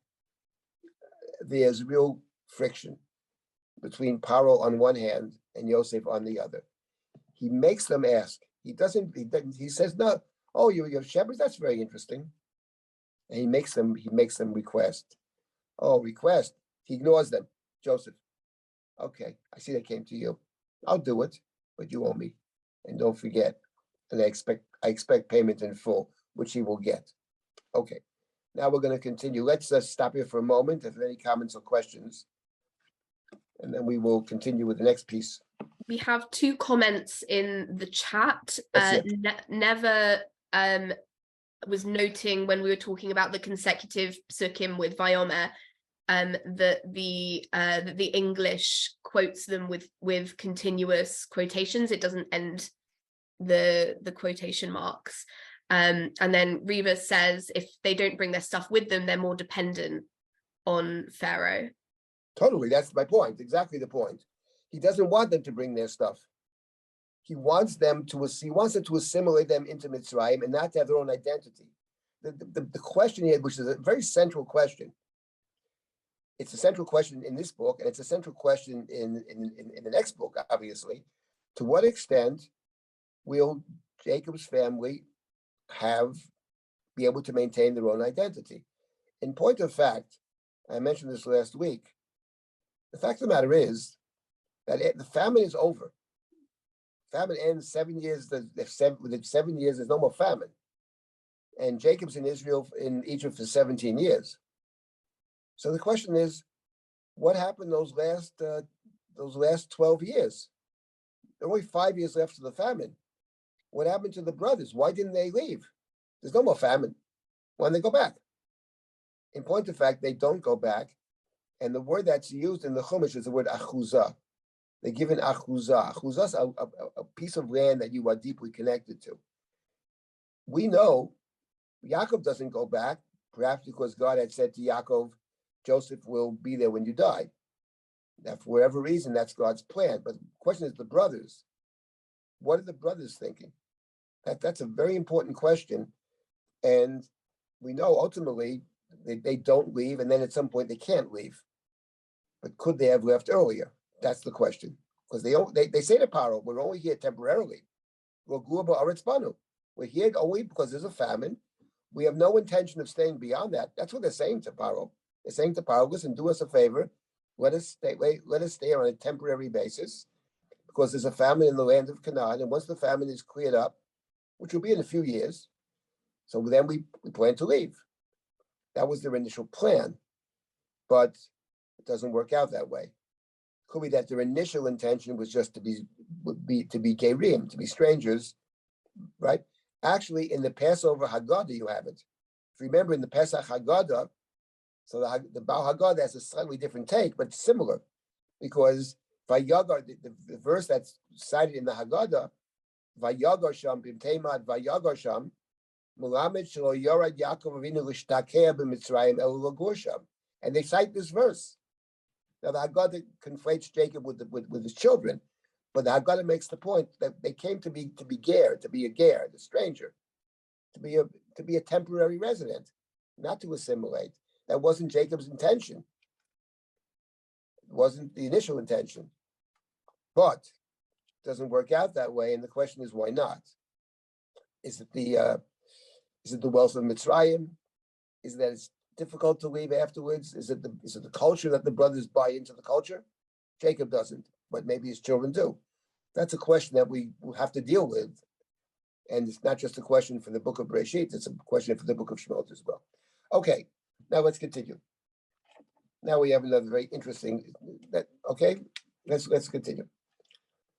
friction between Paro on one hand and Yosef on the other. He makes them ask. He says, no, oh, you have shepherds? That's very interesting. And he makes them request. Oh, request. He ignores them. Joseph, okay, I see that came to you. I'll do it, but you owe me. And don't forget. And I expect payment in full, which he will get. Okay. Now we're going to continue. Let's stop here for a moment if there are any comments or questions. And then we will continue with the next piece. We have 2 comments in the chat. Never was noting when we were talking about the consecutive psukim with Vayomer, that the English quotes them with continuous quotations. It doesn't end the quotation marks. And then Reva says if they don't bring their stuff with them, they're more dependent on Pharaoh. Totally, that's my point. Exactly the point. He doesn't want them to bring their stuff. He wants them to assimilate them into Mitzrayim and not to have their own identity. The question here, which is a very central question, it's a central question in this book, and it's a central question in the next book, obviously. To what extent will Jacob's family be able to maintain their own identity? In point of fact, I mentioned this last week, the fact of the matter is that the famine is over. Famine ends 7 years, within 7 years, there's no more famine. And Jacob's in Egypt for 17 years. So the question is, what happened those last 12 years? There are only 5 years left of the famine. What happened to the brothers? Why didn't they leave? There's no more famine. Why don't they go back? In point of fact, they don't go back. And the word that's used in the Chumash is the word achuzah. They give an achuzah. Achuzah is a piece of land that you are deeply connected to. We know Yaakov doesn't go back, perhaps because God had said to Yaakov, Joseph will be there when you die. That for whatever reason, that's God's plan. But the question is the brothers. What are the brothers thinking? That's a very important question. And we know ultimately they don't leave, and then at some point they can't leave. But could they have left earlier? That's the question. Because they say to Paro, we're only here temporarily. We're here only because there's a famine. We have no intention of staying beyond that. That's what they're saying to Paro. They're saying to Paro, listen, do us a favor. Let us stay on a temporary basis because there's a famine in the land of Canaan. And once the famine is cleared up, which will be in a few years, so then we plan to leave. That was their initial plan. But it doesn't work out that way. Could be that their initial intention was just to be Gerim, to be strangers, right? Actually, in the Passover Haggadah, you have it. If you remember in the Pesach Haggadah, so the Baal Haggadah has a slightly different take, but similar, because Vayagar, the verse that's cited in the Haggadah, Vayagar Sham Bimteimad Vayagar Sham, Mulamed Shelo Yorad Yaakov Avinu L'Shtakeh B'Mitzrayim El Lagur Sham, and they cite this verse. Now the Haggadah conflates Jacob with his children, but the Haggadah makes the point that they came to be ger, to be a ger, the stranger, to be a temporary resident, not to assimilate. That wasn't Jacob's intention. It wasn't the initial intention. But it doesn't work out that way, and the question is why not? Is it the wealth of Mitzrayim? Is it that it's difficult to leave afterwards? Is it the culture that the brothers buy into the culture? Jacob doesn't, but maybe his children do. That's a question that we will have to deal with. And it's not just a question for the book of Bereshit, it's a question for the book of Shemot as well. Okay, now let's continue. Now we have another very interesting, let's continue.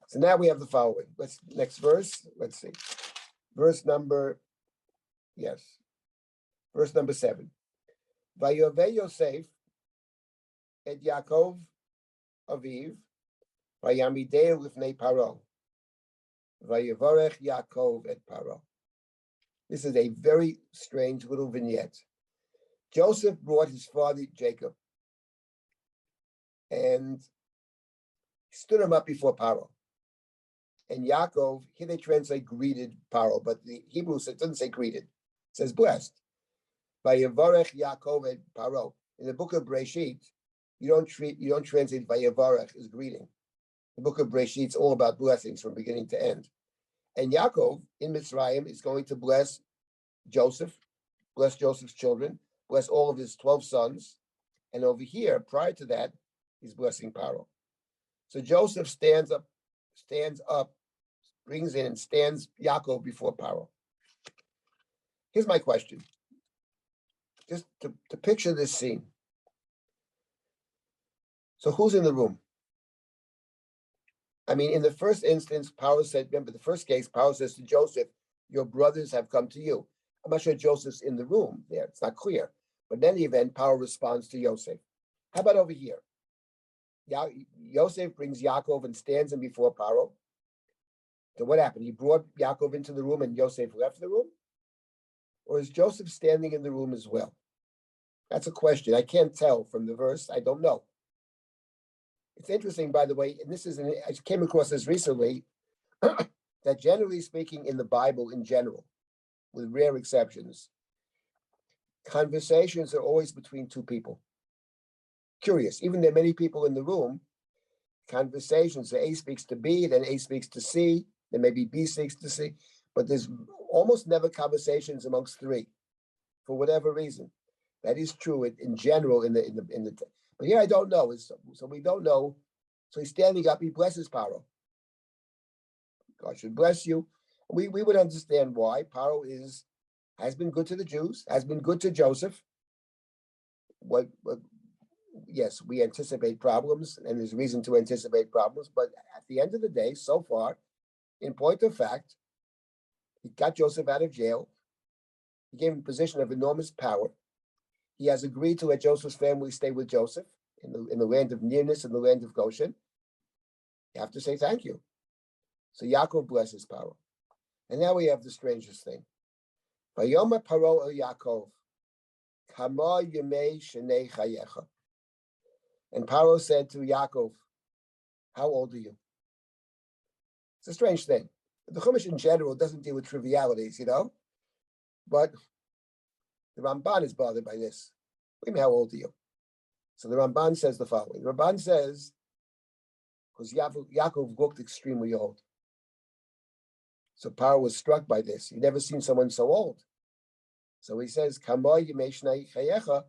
So now we have the following. Next verse, let's see. Verse number 7. Vayovei Yosef et Yaakov Aviv, Vayamideu lifnei Paro, Vayevarech Yaakov et Paro. This is a very strange little vignette. Joseph brought his father Jacob and stood him up before Paro. And Yaakov, here they translate greeted Paro, but the Hebrew doesn't say greeted, it says blessed. Vayevarech Yaakov et Paro. In the book of Bereshit, you don't translate Vayevarech as greeting. The book of Bereshit is all about blessings from beginning to end. And Yaakov in Mitzrayim is going to bless Joseph, bless Joseph's children, bless all of his 12 sons. And over here, prior to that, he's blessing Paro. So Joseph stands up, brings in and stands Yaakov before Paro. Here's my question. Just to picture this scene. So who's in the room? I mean, in the first instance, Paro said, remember the first case, Paro says to Joseph, your brothers have come to you. I'm not sure Joseph's in the room there. It's not clear. But in any event, Paro responds to Yosef. How about over here? Yosef brings Yaakov and stands him before Paro. So what happened? He brought Yaakov into the room and Yosef left the room? Or is Joseph standing in the room as well? That's a question. I can't tell from the verse. I don't know. It's interesting, by the way, and I came across this recently, that generally speaking in the Bible in general, with rare exceptions, conversations are always between two people. Curious, even there are many people in the room, conversations, so A speaks to B, then A speaks to C, then maybe B speaks to C, but there's almost never conversations amongst three, for whatever reason. That is true in general but here I don't know. So we don't know. So he's standing up, he blesses Paro. God should bless you. We would understand why. Paro has been good to the Jews, has been good to Joseph. Yes, we anticipate problems, and there's reason to anticipate problems, but at the end of the day, so far, in point of fact, he got Joseph out of jail. He gave him a position of enormous power. He has agreed to let Joseph's family stay with Joseph in the land of nearness, in the land of Goshen. You have to say thank you. So Yaakov blesses Paro. And now we have the strangest thing. Vayoma Paro el Yaakov, Kama yemei shenei chayecha. And Paro said to Yaakov, how old are you? It's a strange thing. The Chumash in general doesn't deal with trivialities, but The Ramban is bothered by this. What do you mean, how old are you? So the Ramban says the following. The Ramban says, because Yaakov looked extremely old. So Paro was struck by this. He'd never seen someone so old. So he says, Kamoy Yemeshnai Chayecha,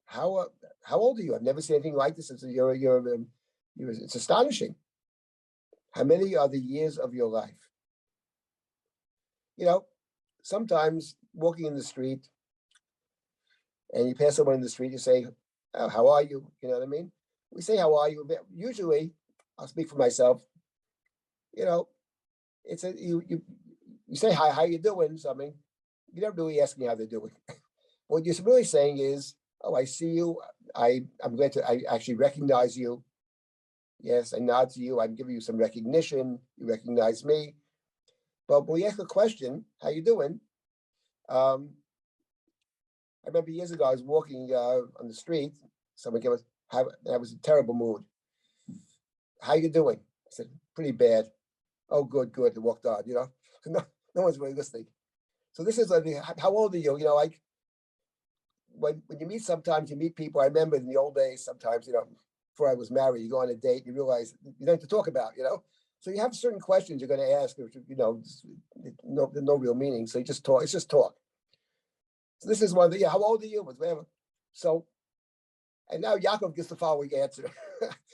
how old are you? I've never seen anything like this. It's astonishing. How many are the years of your life? You know, sometimes walking in the street and you pass someone in the street, you say, oh, how are you? You know what I mean? We say, how are you? Usually, I'll speak for myself, you know, it's you say, hi, how you doing? Something. You're not really asking how they're doing. What you're really saying is, oh, I see you. I'm glad I actually recognize you. Yes, I nod to you. I'm giving you some recognition. You recognize me. But when we ask a question, how you doing? I remember years ago, I was walking on the street. Someone came up, I was in a terrible mood. How you doing? I said, pretty bad. Oh, good. I walked on, you know. No one's really listening. So this is like, how old are you? You know, like when you meet, sometimes you meet people. I remember in the old days, sometimes, you know, before I was married, you go on a date, you realize you don't have to talk about, you know. So you have certain questions you're going to ask, which, you know, no real meaning. So you just talk. It's just talk. So this is one of the, how old are you? Whatever. So, and now Yaakov gets the following answer.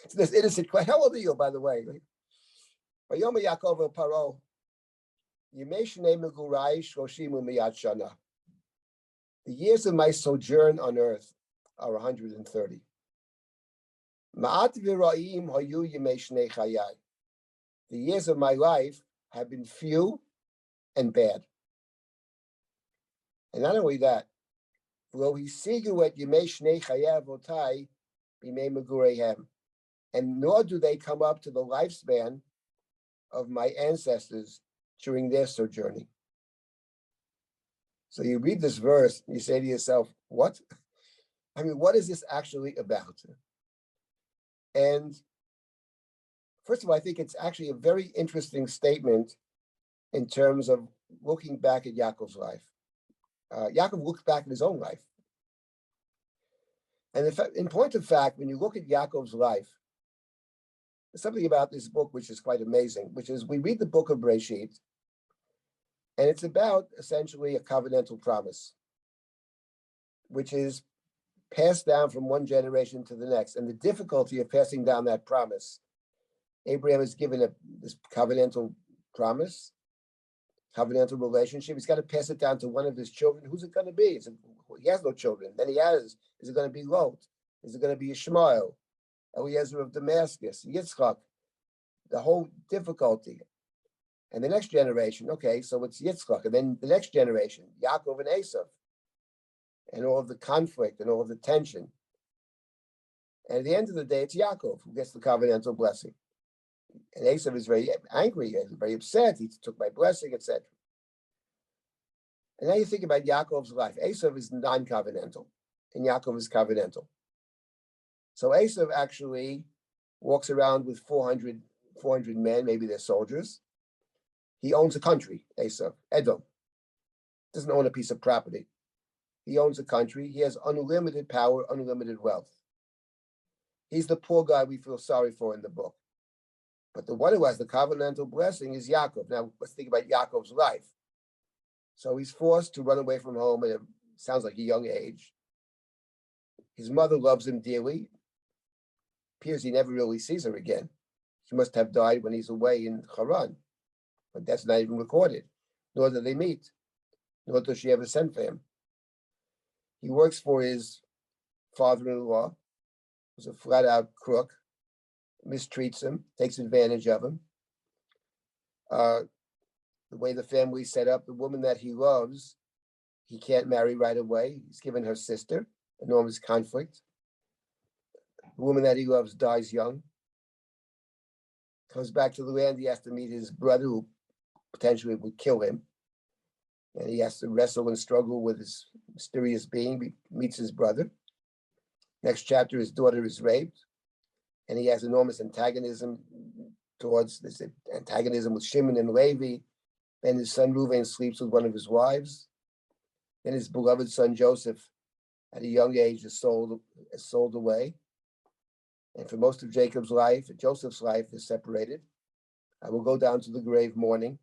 It's this innocent question. How old are you, by the way? Vayoma Yaakov el Paro, Yemei Shnei Megurai Shloshim U'Miyat Shana. The years of my sojourn on earth are 130. Ma'at v'ra'im hayu yemei shnei chayai. The years of my life have been few and bad. And not only that, v'lo hisigu et yemei shnei chayai avotai b'mei megureihem. And nor do they come up to the lifespan of my ancestors during their sojourning. So you read this verse, and you say to yourself, what? I mean, what is this actually about? And first of all, I think it's actually a very interesting statement in terms of looking back at Yaakov's life. Yaakov looked back at his own life. And in point of fact, when you look at Yaakov's life, there's something about this book which is quite amazing, which is we read the book of Bereshit, and it's about essentially a covenantal promise, which is passed down from one generation to the next. And the difficulty of passing down that promise, Abraham is given this covenantal promise, covenantal relationship. He's got to pass it down to one of his children. Who's it going to be? He has no children. Then is it going to be Lot? Is it going to be Ishmael, Eliezer of Damascus, Yitzchak? The whole difficulty. And the next generation, okay, so it's Yitzchak. And then the next generation, Yaakov and Esav. And all of the conflict and all of the tension. And at the end of the day, it's Yaakov who gets the covenantal blessing. And Esav is very angry, and very upset. He took my blessing, etc. And now you think about Yaakov's life. Esav is non-covenantal, and Yaakov is covenantal. So Esav actually walks around with 400 men, maybe they're soldiers. He owns a country, Esav, Edom. Doesn't own a piece of property. He owns a country. He has unlimited power, unlimited wealth. He's the poor guy we feel sorry for in the book. But the one who has the covenantal blessing is Yaakov. Now, let's think about Yaakov's life. So he's forced to run away from home at sounds like a young age. His mother loves him dearly. Appears he never really sees her again. She must have died when he's away in Haran. But that's not even recorded. Nor do they meet. Nor does she ever send for him. He works for his father-in-law, who's a flat-out crook, mistreats him, takes advantage of him. The way the family's set up, the woman that he loves, he can't marry right away. He's given her sister, enormous conflict. The woman that he loves dies young. Comes back to the land, he has to meet his brother, who potentially would kill him. And he has to wrestle and struggle with this mysterious being. He meets his brother. Next chapter, his daughter is raped. And he has enormous antagonism towards this antagonism with Shimon and Levi. Then his son Reuven sleeps with one of his wives. Then his beloved son Joseph, at a young age, is sold away. And for most of Jacob's life, Joseph's life is separated. I will go down to the grave mourning.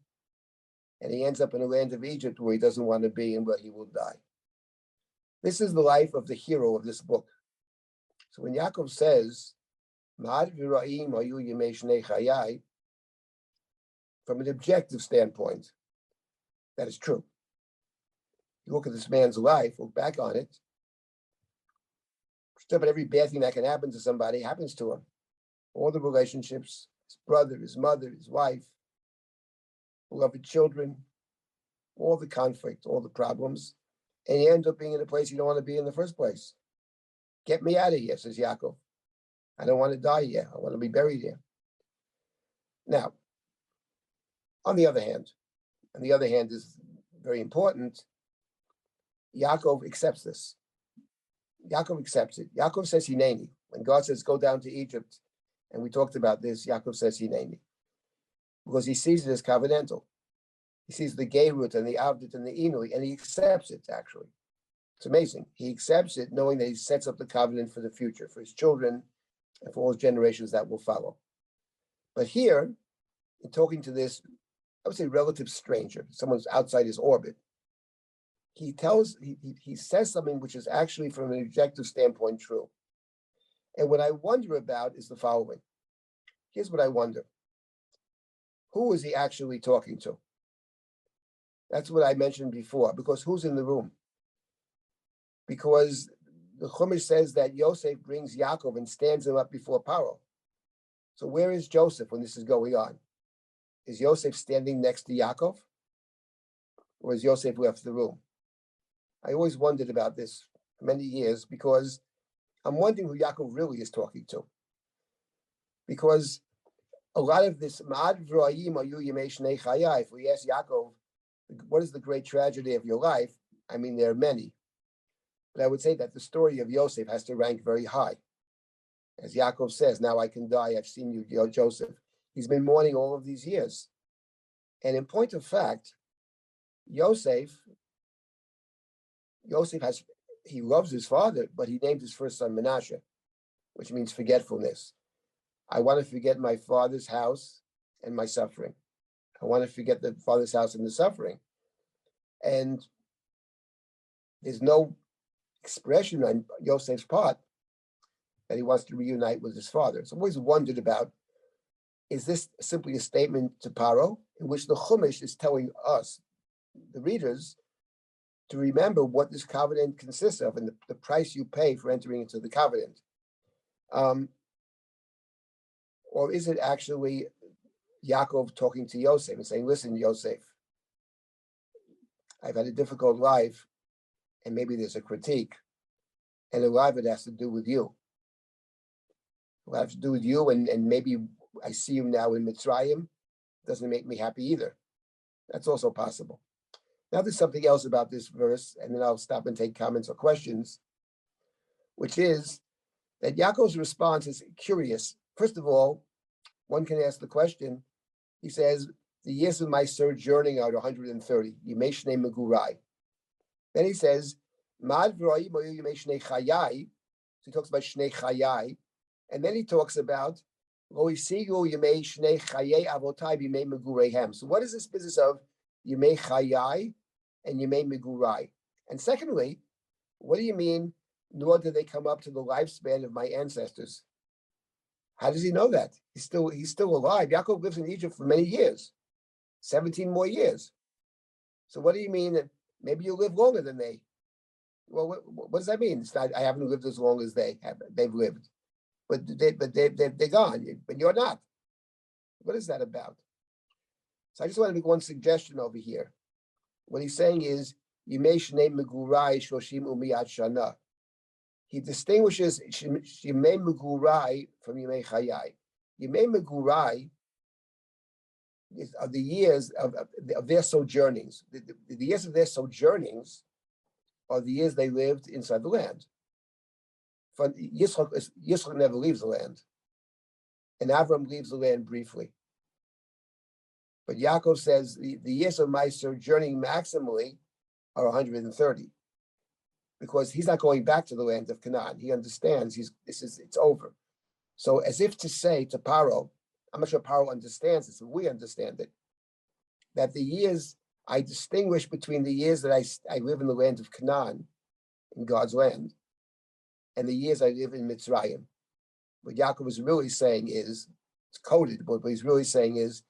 And he ends up in the land of Egypt where he doesn't want to be and where he will die. This is the life of the hero of this book. So when Yaakov says, from an objective standpoint, that is true. You look at this man's life, look back on it, just about every bad thing that can happen to somebody happens to him. All the relationships, his brother, his mother, his wife, beloved children, all the conflict, all the problems, and you end up being in a place you don't want to be in the first place. Get me out of here, says Yaakov. I don't want to die here. I want to be buried here. Now, on the other hand is very important. Yaakov accepts this. Yaakov accepts it. Yaakov says Hineni. When God says go down to Egypt, and we talked about this, Yaakov says Hineni. Because he sees it as covenantal. He sees the Geirut and the Avdut and the Inui, and he accepts it, actually. It's amazing. He accepts it knowing that he sets up the covenant for the future, for his children, and for all his generations that will follow. But here, in talking to this, I would say relative stranger, someone's outside his orbit, he says something which is actually from an objective standpoint true. And what I wonder about is the following. Here's what I wonder. Who is he actually talking to? That's what I mentioned before, because who's in the room? Because the Chumash says that Yosef brings Yaakov and stands him up before Paro. So where is Joseph when this is going on? Is Yosef standing next to Yaakov? Or has Yosef left the room? I always wondered about this for many years because I'm wondering who Yaakov really is talking to. Because a lot of this, if we ask Yaakov, what is the great tragedy of your life? I mean, there are many. But I would say that the story of Yosef has to rank very high. As Yaakov says, now I can die, I've seen you, Joseph. He's been mourning all of these years. And in point of fact, Yosef he loves his father, but he named his first son Menashe, which means forgetfulness. I want to forget my father's house and my suffering. I want to forget the father's house and the suffering. And there's no expression on Yosef's part that he wants to reunite with his father. So I've always wondered about, is this simply a statement to Paro in which the Chumash is telling us, the readers, to remember what this covenant consists of and the price you pay for entering into the covenant? Or is it actually Yaakov talking to Yosef and saying, listen, Yosef, I've had a difficult life, and maybe there's a critique, and a lot of it has to do with you. A lot to do with you, and maybe I see you now in Mitzrayim, doesn't make me happy either. That's also possible. Now there's something else about this verse, and then I'll stop and take comments or questions, which is that Yaakov's response is curious. First of all, one can ask the question, he says, the years of my sojourning are 130. Yimei Shnei Megurai. Then he says, Mad v'ro'im oyu yimei Shnei Chayai. So he talks about Shnei Chayai. And then he talks about Lo isigu yimei Shnei Chayei avotai b'yimei Megureihem. So what is this business of Yimei Chayai and Yimei Megurai? And secondly, what do you mean, nor did they come up to the lifespan of my ancestors? How does he know that? He's still alive. Yaakov lives in Egypt for many years, 17 more years. So what do you mean that maybe you live longer than they? Well, what does that mean? It's not, I haven't lived as long as they've lived, but they're gone, but you're not. What is that about? So I just want to make one suggestion over here. What he's saying is, Yimei Shnei Megurai Shoshim Umiyat Shana. He distinguishes Yimei Megurai from Yimei Chayai. Yimei Megurai are the years of their sojournings. The years of their sojournings are the years they lived inside the land. Yitzchak never leaves the land. And Avram leaves the land briefly. But Yaakov says the years of my sojourning maximally are 130, because he's not going back to the land of Canaan. He understands it's over. So as if to say to Paro, I'm not sure Paro understands this, but we understand it, that the years I distinguish between the years that I live in the land of Canaan, in God's land, and the years I live in Mitzrayim. What Yaakov is really saying is, it's coded, but what he's really saying is,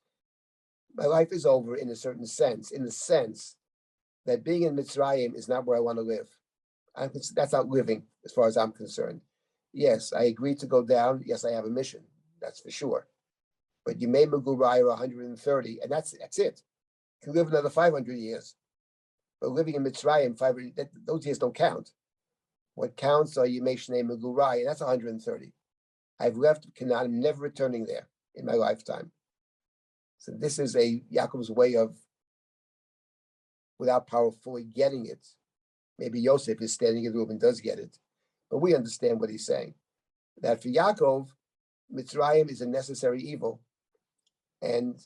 my life is over in a certain sense, in the sense that being in Mitzrayim is not where I want to live. That's not living as far as I'm concerned. Yes, I agreed to go down. Yes, I have a mission. That's for sure. But you made Megurai 130, and that's it. You can live another 500 years. But living in Mitzrayim, 500, those years don't count. What counts are Yemei Shnei Megurai, and that's 130. I've left Canaan, I'm never returning there in my lifetime. So this is Yaakov's way of, without power, fully getting it. Maybe Yosef is standing in the room and does get it. But we understand what he's saying. That for Yaakov, Mitzrayim is a necessary evil. And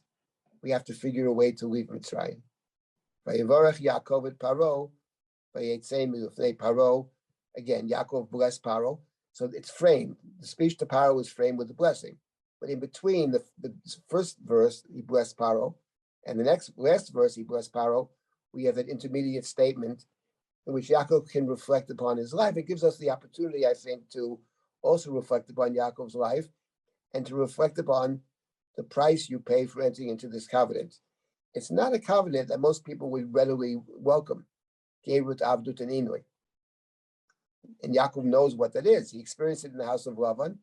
we have to figure a way to leave Mitzrayim. Vayevorech Yaakov et Paro, vayetzei milufnei Paro. Again, Yaakov blessed Paro. So it's framed. The speech to Paro is framed with the blessing. But in between the first verse, he blessed Paro, and the last verse, he blessed Paro, we have that intermediate statement in which Yaakov can reflect upon his life. It gives us the opportunity, I think, to also reflect upon Yaakov's life and to reflect upon the price you pay for entering into this covenant. It's not a covenant that most people would readily welcome. Gerut, Avdut, and Inui. And Yaakov knows what that is. He experienced it in the house of Lavan,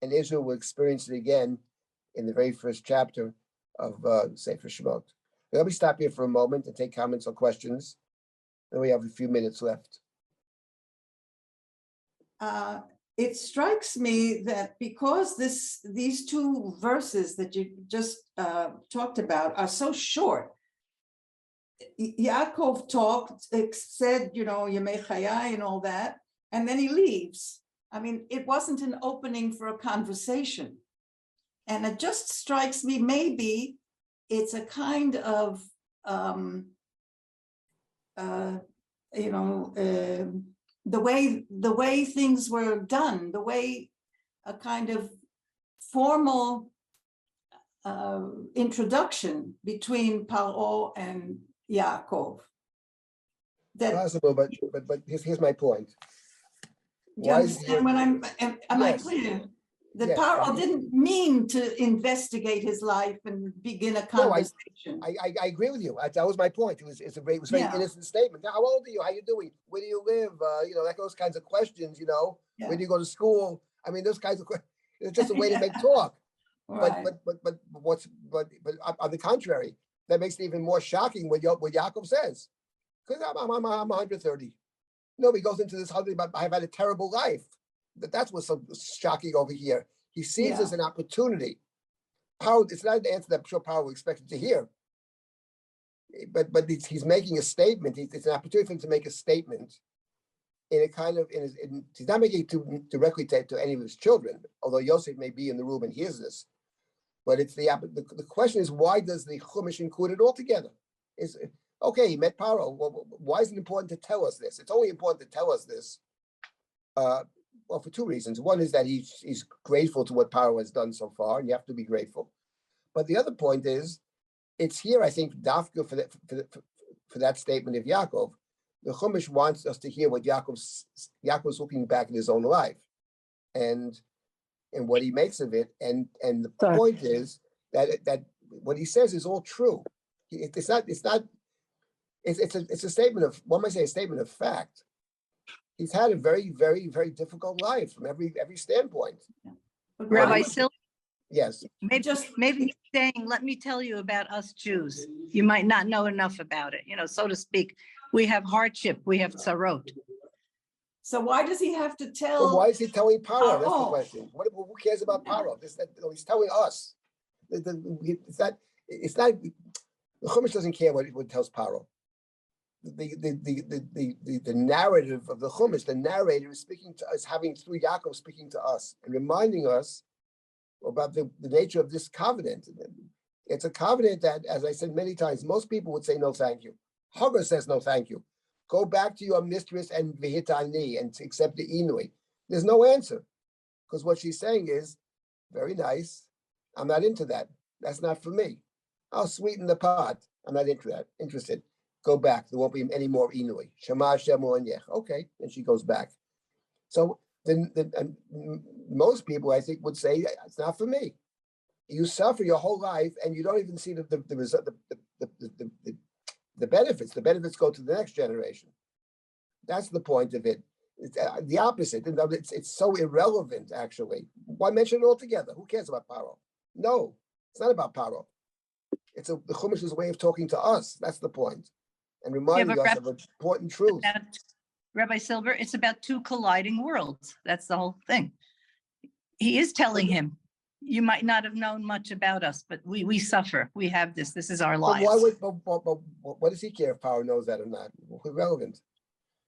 and Israel will experience it again in the very first chapter of Sefer Shemot. Let me stop here for a moment and take comments or questions. Then we have a few minutes left. It strikes me that because these two verses that you just talked about are so short, Yaakov said, Yemei Chayai and all that, and then he leaves. I mean, it wasn't an opening for a conversation. And it just strikes me, maybe it's a kind of, the way things were done, the way a kind of formal introduction between Paro and Yaakov. Possible, but here's my point. Do you understand when am I clear? That Yes. Paro didn't mean to investigate his life and begin a conversation. I agree with you. That was my point. It was a very innocent statement. How old are you? How you doing? Where do you live? Like those kinds of questions. Yeah. Where do you go to school? I mean, those kinds of questions. It's just a way to make talk. Right. But on the contrary, that makes it even more shocking what Yaakov says. Because I'm 130. No, he goes into this whole thing about I've had a terrible life. That's what's so shocking over here. He sees as an opportunity. Power, it's not an answer that I'm sure Power would expect to hear. But he's making a statement. It's an opportunity for him to make a statement in a kind of, he's not making it directly to any of his children, although Yosef may be in the room and hears this. But it's the question is, why does the Chumash include it all together? Okay, he met Paro. Well, why is it important to tell us this? It's only important to tell us this, well, for two reasons. One is that he's grateful to what Paro has done so far, and you have to be grateful. But the other point is, it's here, I think, Dafka for that statement of Yaakov. The Chumash wants us to hear what Yaakov's looking back at his own life, and what he makes of it. And the point is that what he says is all true. It's a statement of, one might say, a statement of fact. He's had a very, very, very difficult life from every standpoint. Rabbi Silber, Yes. maybe he's saying, let me tell you about us Jews. You might not know enough about it, so to speak. We have hardship, we have tzarot. So why does he have to tell? Well, why is he telling Paro? That's the question. Who cares about Paro? He's telling us. It's not. The Chumash doesn't care what tells Paro. The narrative of the Chumash, the narrator is speaking to us, having through Yaakov speaking to us and reminding us about the nature of this covenant. It's a covenant that, as I said many times, most people would say no thank you. Hagar says no thank you. go back to your mistress and vihitani and to accept the inui. There's no answer, because what she's saying is, very nice, I'm not into that. That's not for me. I'll sweeten the pot. I'm not interested. Go back. There won't be any more inui. Shema Hashem Yech. Okay, and she goes back. So then, most people, I think, would say it's not for me. You suffer your whole life, and you don't even see the result, the benefits. The benefits go to the next generation. That's the point of it. It's the opposite. It's so irrelevant, actually. Why mention it altogether? Who cares about Paro? No, it's not about Paro. It's the Chumash's way of talking to us. That's the point, and reminding us of important truths. Rabbi Silber, it's about two colliding worlds. That's the whole thing. He is telling him, you might not have known much about us, but we suffer. We have this. This is our lives. What does he care if Paro knows that or not? Irrelevant.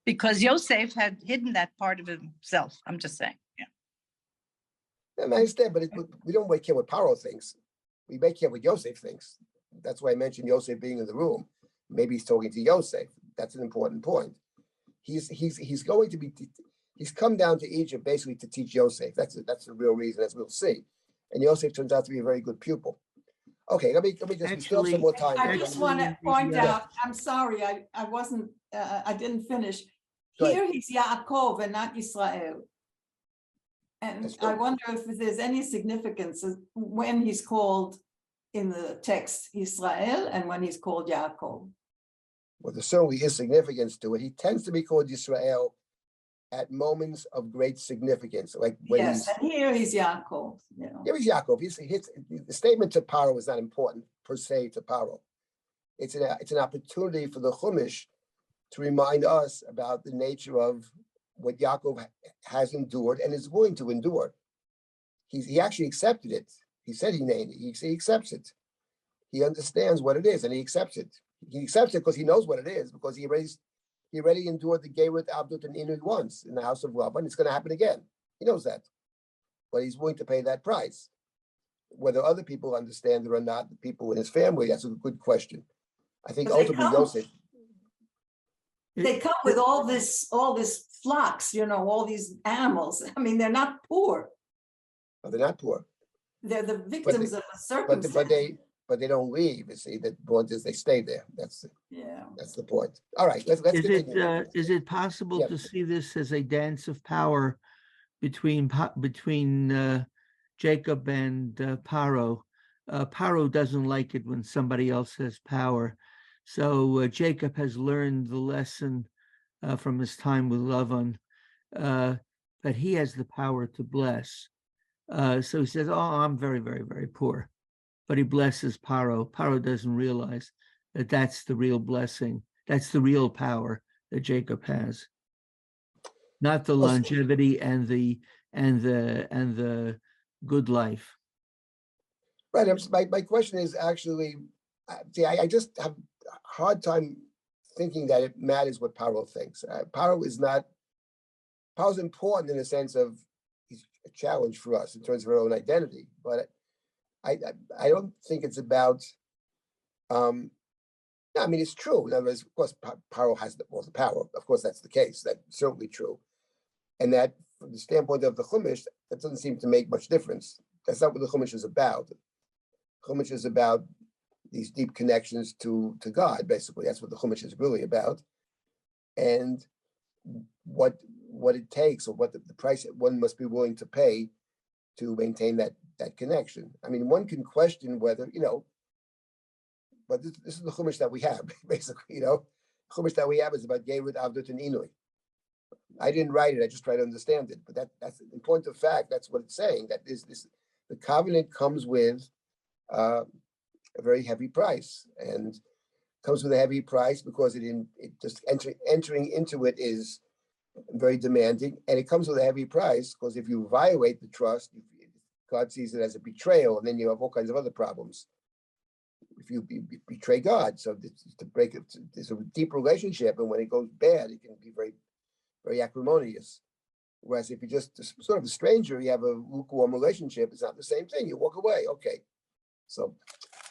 Because Yosef had hidden that part of himself. I'm just saying. Yeah. I understand, but we don't really care what Paro thinks. We may care what Yosef thinks. That's why I mentioned Yosef being in the room. Maybe he's talking to Yosef. That's an important point. He's come down to Egypt basically to teach Yosef. That's the real reason, as we'll see. And Yosef turns out to be a very good pupil. Okay, let me just, we still have some more time. I just want to point out, I'm sorry, I wasn't, I didn't finish. Here he's Yaakov and not Israel. And I wonder if there's any significance when he's called in the text Israel and when he's called Yaakov. Well, there certainly is significance to it. He tends to be called Israel at moments of great significance, like when and here he's Yaakov. Here he's Yaakov. The statement to Paro is not important per se to Paro. It's an opportunity for the Chumash to remind us about the nature of what Yaakov has endured and is willing to endure. He actually accepted it. He said he accepts it. He understands what it is and he accepts it. He accepts it because he knows what it is, because he already endured the Gerut, Abdut, and Inui once in the house of Rabbi, and it's going to happen again. He knows that. But he's willing to pay that price. Whether other people understand it or not, the people in his family, that's a good question. I think ultimately Yosef. They come with all this flocks, all these animals. I mean, they're not poor. No, they're not poor. They're the victims of a circumstance. But they don't leave. You see, the point is they stay there. That's the point. All right, let's continue. Is it possible to see this as a dance of power between Jacob and Paro? Paro doesn't like it when somebody else has power. So Jacob has learned the lesson from his time with Lavan, that he has the power to bless. So he says, I'm very, very, very poor. But he blesses Paro. Paro doesn't realize that that's the real blessing. That's the real power that Jacob has, not the longevity and the good life. Right. My question is actually, I just have a hard time thinking that it matters what Paro thinks. Paro's important in the sense of he's a challenge for us in terms of our own identity, but I don't think it's about. I mean, it's true. In other words, of course, Paro has the power. Of course, that's the case. That's certainly true. And that, from the standpoint of the Chumash, that doesn't seem to make much difference. That's not what the Chumash is about. Chumash is about these deep connections to God. Basically, that's what the Chumash is really about. And what it takes, or what the price that one must be willing to pay to maintain that connection. I mean, one can question whether, but this is the Chumash that we have, basically, Chumash that we have is about Gerut, Avdut, and Inui. I didn't write it, I just try to understand it, but that's in point of fact, that's what it's saying, that the covenant comes with a very heavy price, and comes with a heavy price because it just entering into it is very demanding, and it comes with a heavy price because if you violate the trust, God sees it as a betrayal, and then you have all kinds of other problems. If you betray God, so to break it, there's a deep relationship, and when it goes bad, it can be very, very acrimonious. Whereas if you're just sort of a stranger, you have a lukewarm relationship. It's not the same thing. You walk away. Okay, so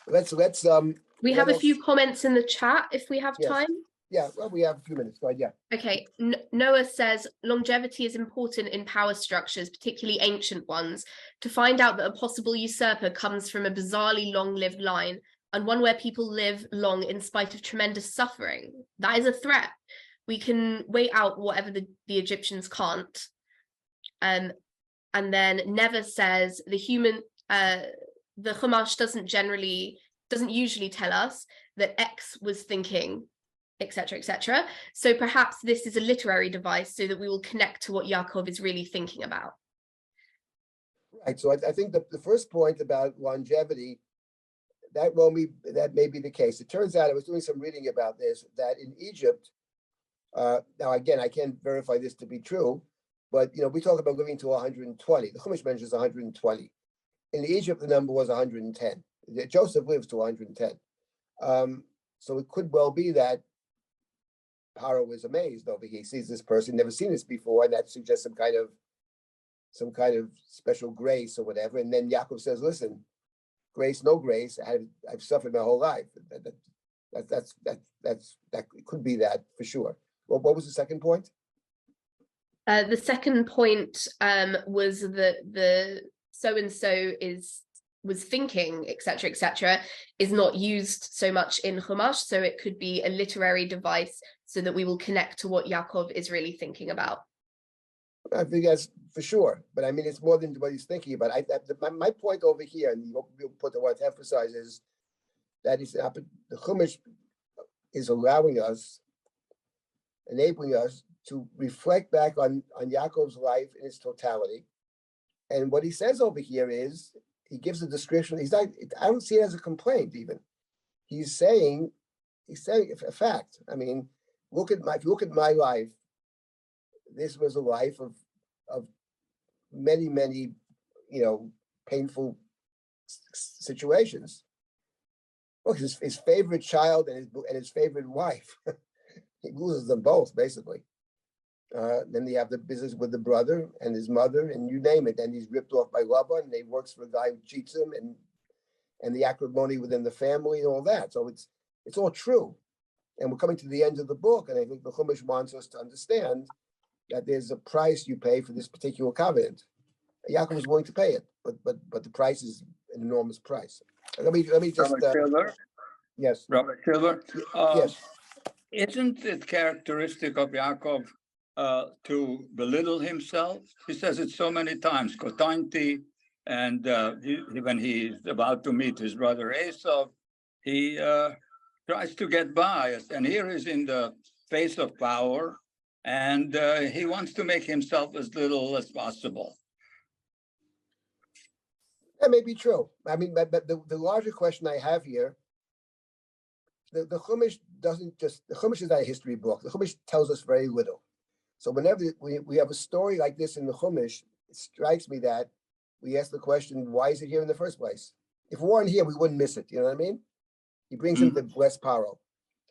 let's. We have a few comments in the chat if we have time. Yeah, well, we have a few minutes. Go ahead, yeah. Okay, Noah says longevity is important in power structures, particularly ancient ones, to find out that a possible usurper comes from a bizarrely long-lived line and one where people live long in spite of tremendous suffering. That is a threat. We can wait out whatever the Egyptians can't. And then Never says the Chumash doesn't usually tell us that X was thinking, etc., etc. So perhaps this is a literary device so that we will connect to what Yaakov is really thinking about. Right. So I think the first point about longevity, that may be the case. It turns out, I was doing some reading about this, that in Egypt, now again, I can't verify this to be true, but we talk about living to 120. The Chumash mentions 120. In Egypt, the number was 110. Joseph lives to 110. So it could well be that Paro was amazed over here. He sees this person, never seen this before, and that suggests some kind of special grace or whatever. And then Yaakov says, "Listen, grace, no grace. I've suffered my whole life." That could be that for sure. Well, what was the second point? The second point was that the so and so was thinking, etc., etc., is not used so much in Chumash, so it could be a literary device so that we will connect to what Yaakov is really thinking about. I think that's for sure, but I mean, it's more than what he's thinking about. My point over here, and the point I want to emphasize is that the Chumash is enabling us to reflect back on Yaakov's life in its totality. And what he says over here is, he gives a description. I don't see it as a complaint even. He's saying a fact. I mean, if you look at my life, this was a life of many, many, painful situations. Look, his favorite child and his favorite wife, he loses them both basically. Then they have the business with the brother and his mother, and you name it. And he's ripped off by Laban, and he works for a guy who cheats him, and the acrimony within the family and all that. So it's all true. And we're coming to the end of the book, and I think the Chumash wants us to understand that there's a price you pay for this particular covenant. Yaakov was willing to pay it, but the price is an enormous price. Let me just. Silber? Yes. Rabbi Silber? Yes. Isn't it characteristic of Yaakov to belittle himself? He says it so many times, Kotanti, and when he's about to meet his brother Esau, he tries to get by, and here he's in the face of power, and he wants to make himself as little as possible. That may be true. I mean, but the larger question I have here, the Chumash the Chumash is not a history book. The Chumash tells us very little. So whenever we have a story like this in the Chumash, it strikes me that we ask the question, why is it here in the first place? If it weren't here, we wouldn't miss it. You know what I mean? He brings him to bless Paro.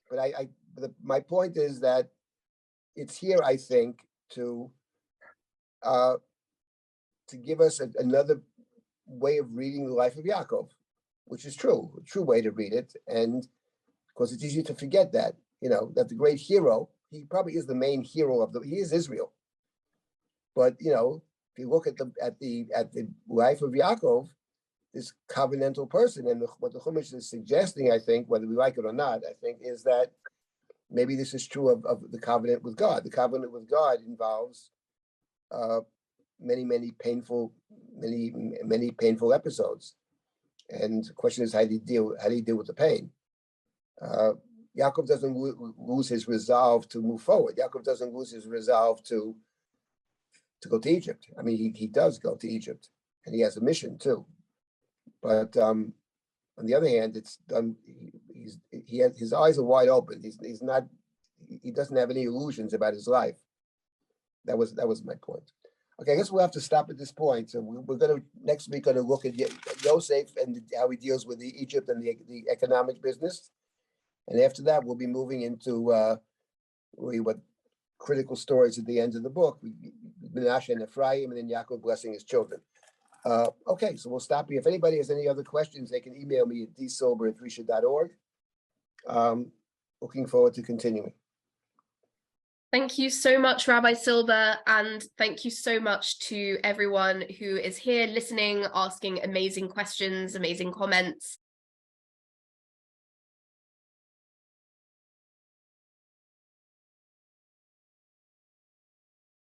But my point is that it's here, I think, to give us another way of reading the life of Yaakov, which is true, a true way to read it. And of course, it's easy to forget that, that the great hero, he probably is the main hero he is Israel. But, if you look at the life of Yaakov, this covenantal person, and what the Chumash is suggesting, I think, whether we like it or not, I think, is that maybe this is true of the covenant with God. The covenant with God involves many painful episodes, and the question is, how do you deal with the pain? Yaakov doesn't lose his resolve to move forward. Yaakov doesn't lose his resolve to go to Egypt. I mean, he does go to Egypt, and he has a mission too. But on the other hand, it's done. His eyes are wide open. He doesn't have any illusions about his life. That was my point. Okay, I guess we'll have to stop at this point. So we're next week going to look at Yosef and how he deals with Egypt and the economic business. And after that, we'll be moving into what critical stories at the end of the book. Menashe and Ephraim, and then Yaakov blessing his children. Okay, so we'll stop here. If anybody has any other questions, they can email me at dsilber@drisha.org. Looking forward to continuing. Thank you so much, Rabbi Silber, and thank you so much to everyone who is here listening, asking amazing questions, amazing comments.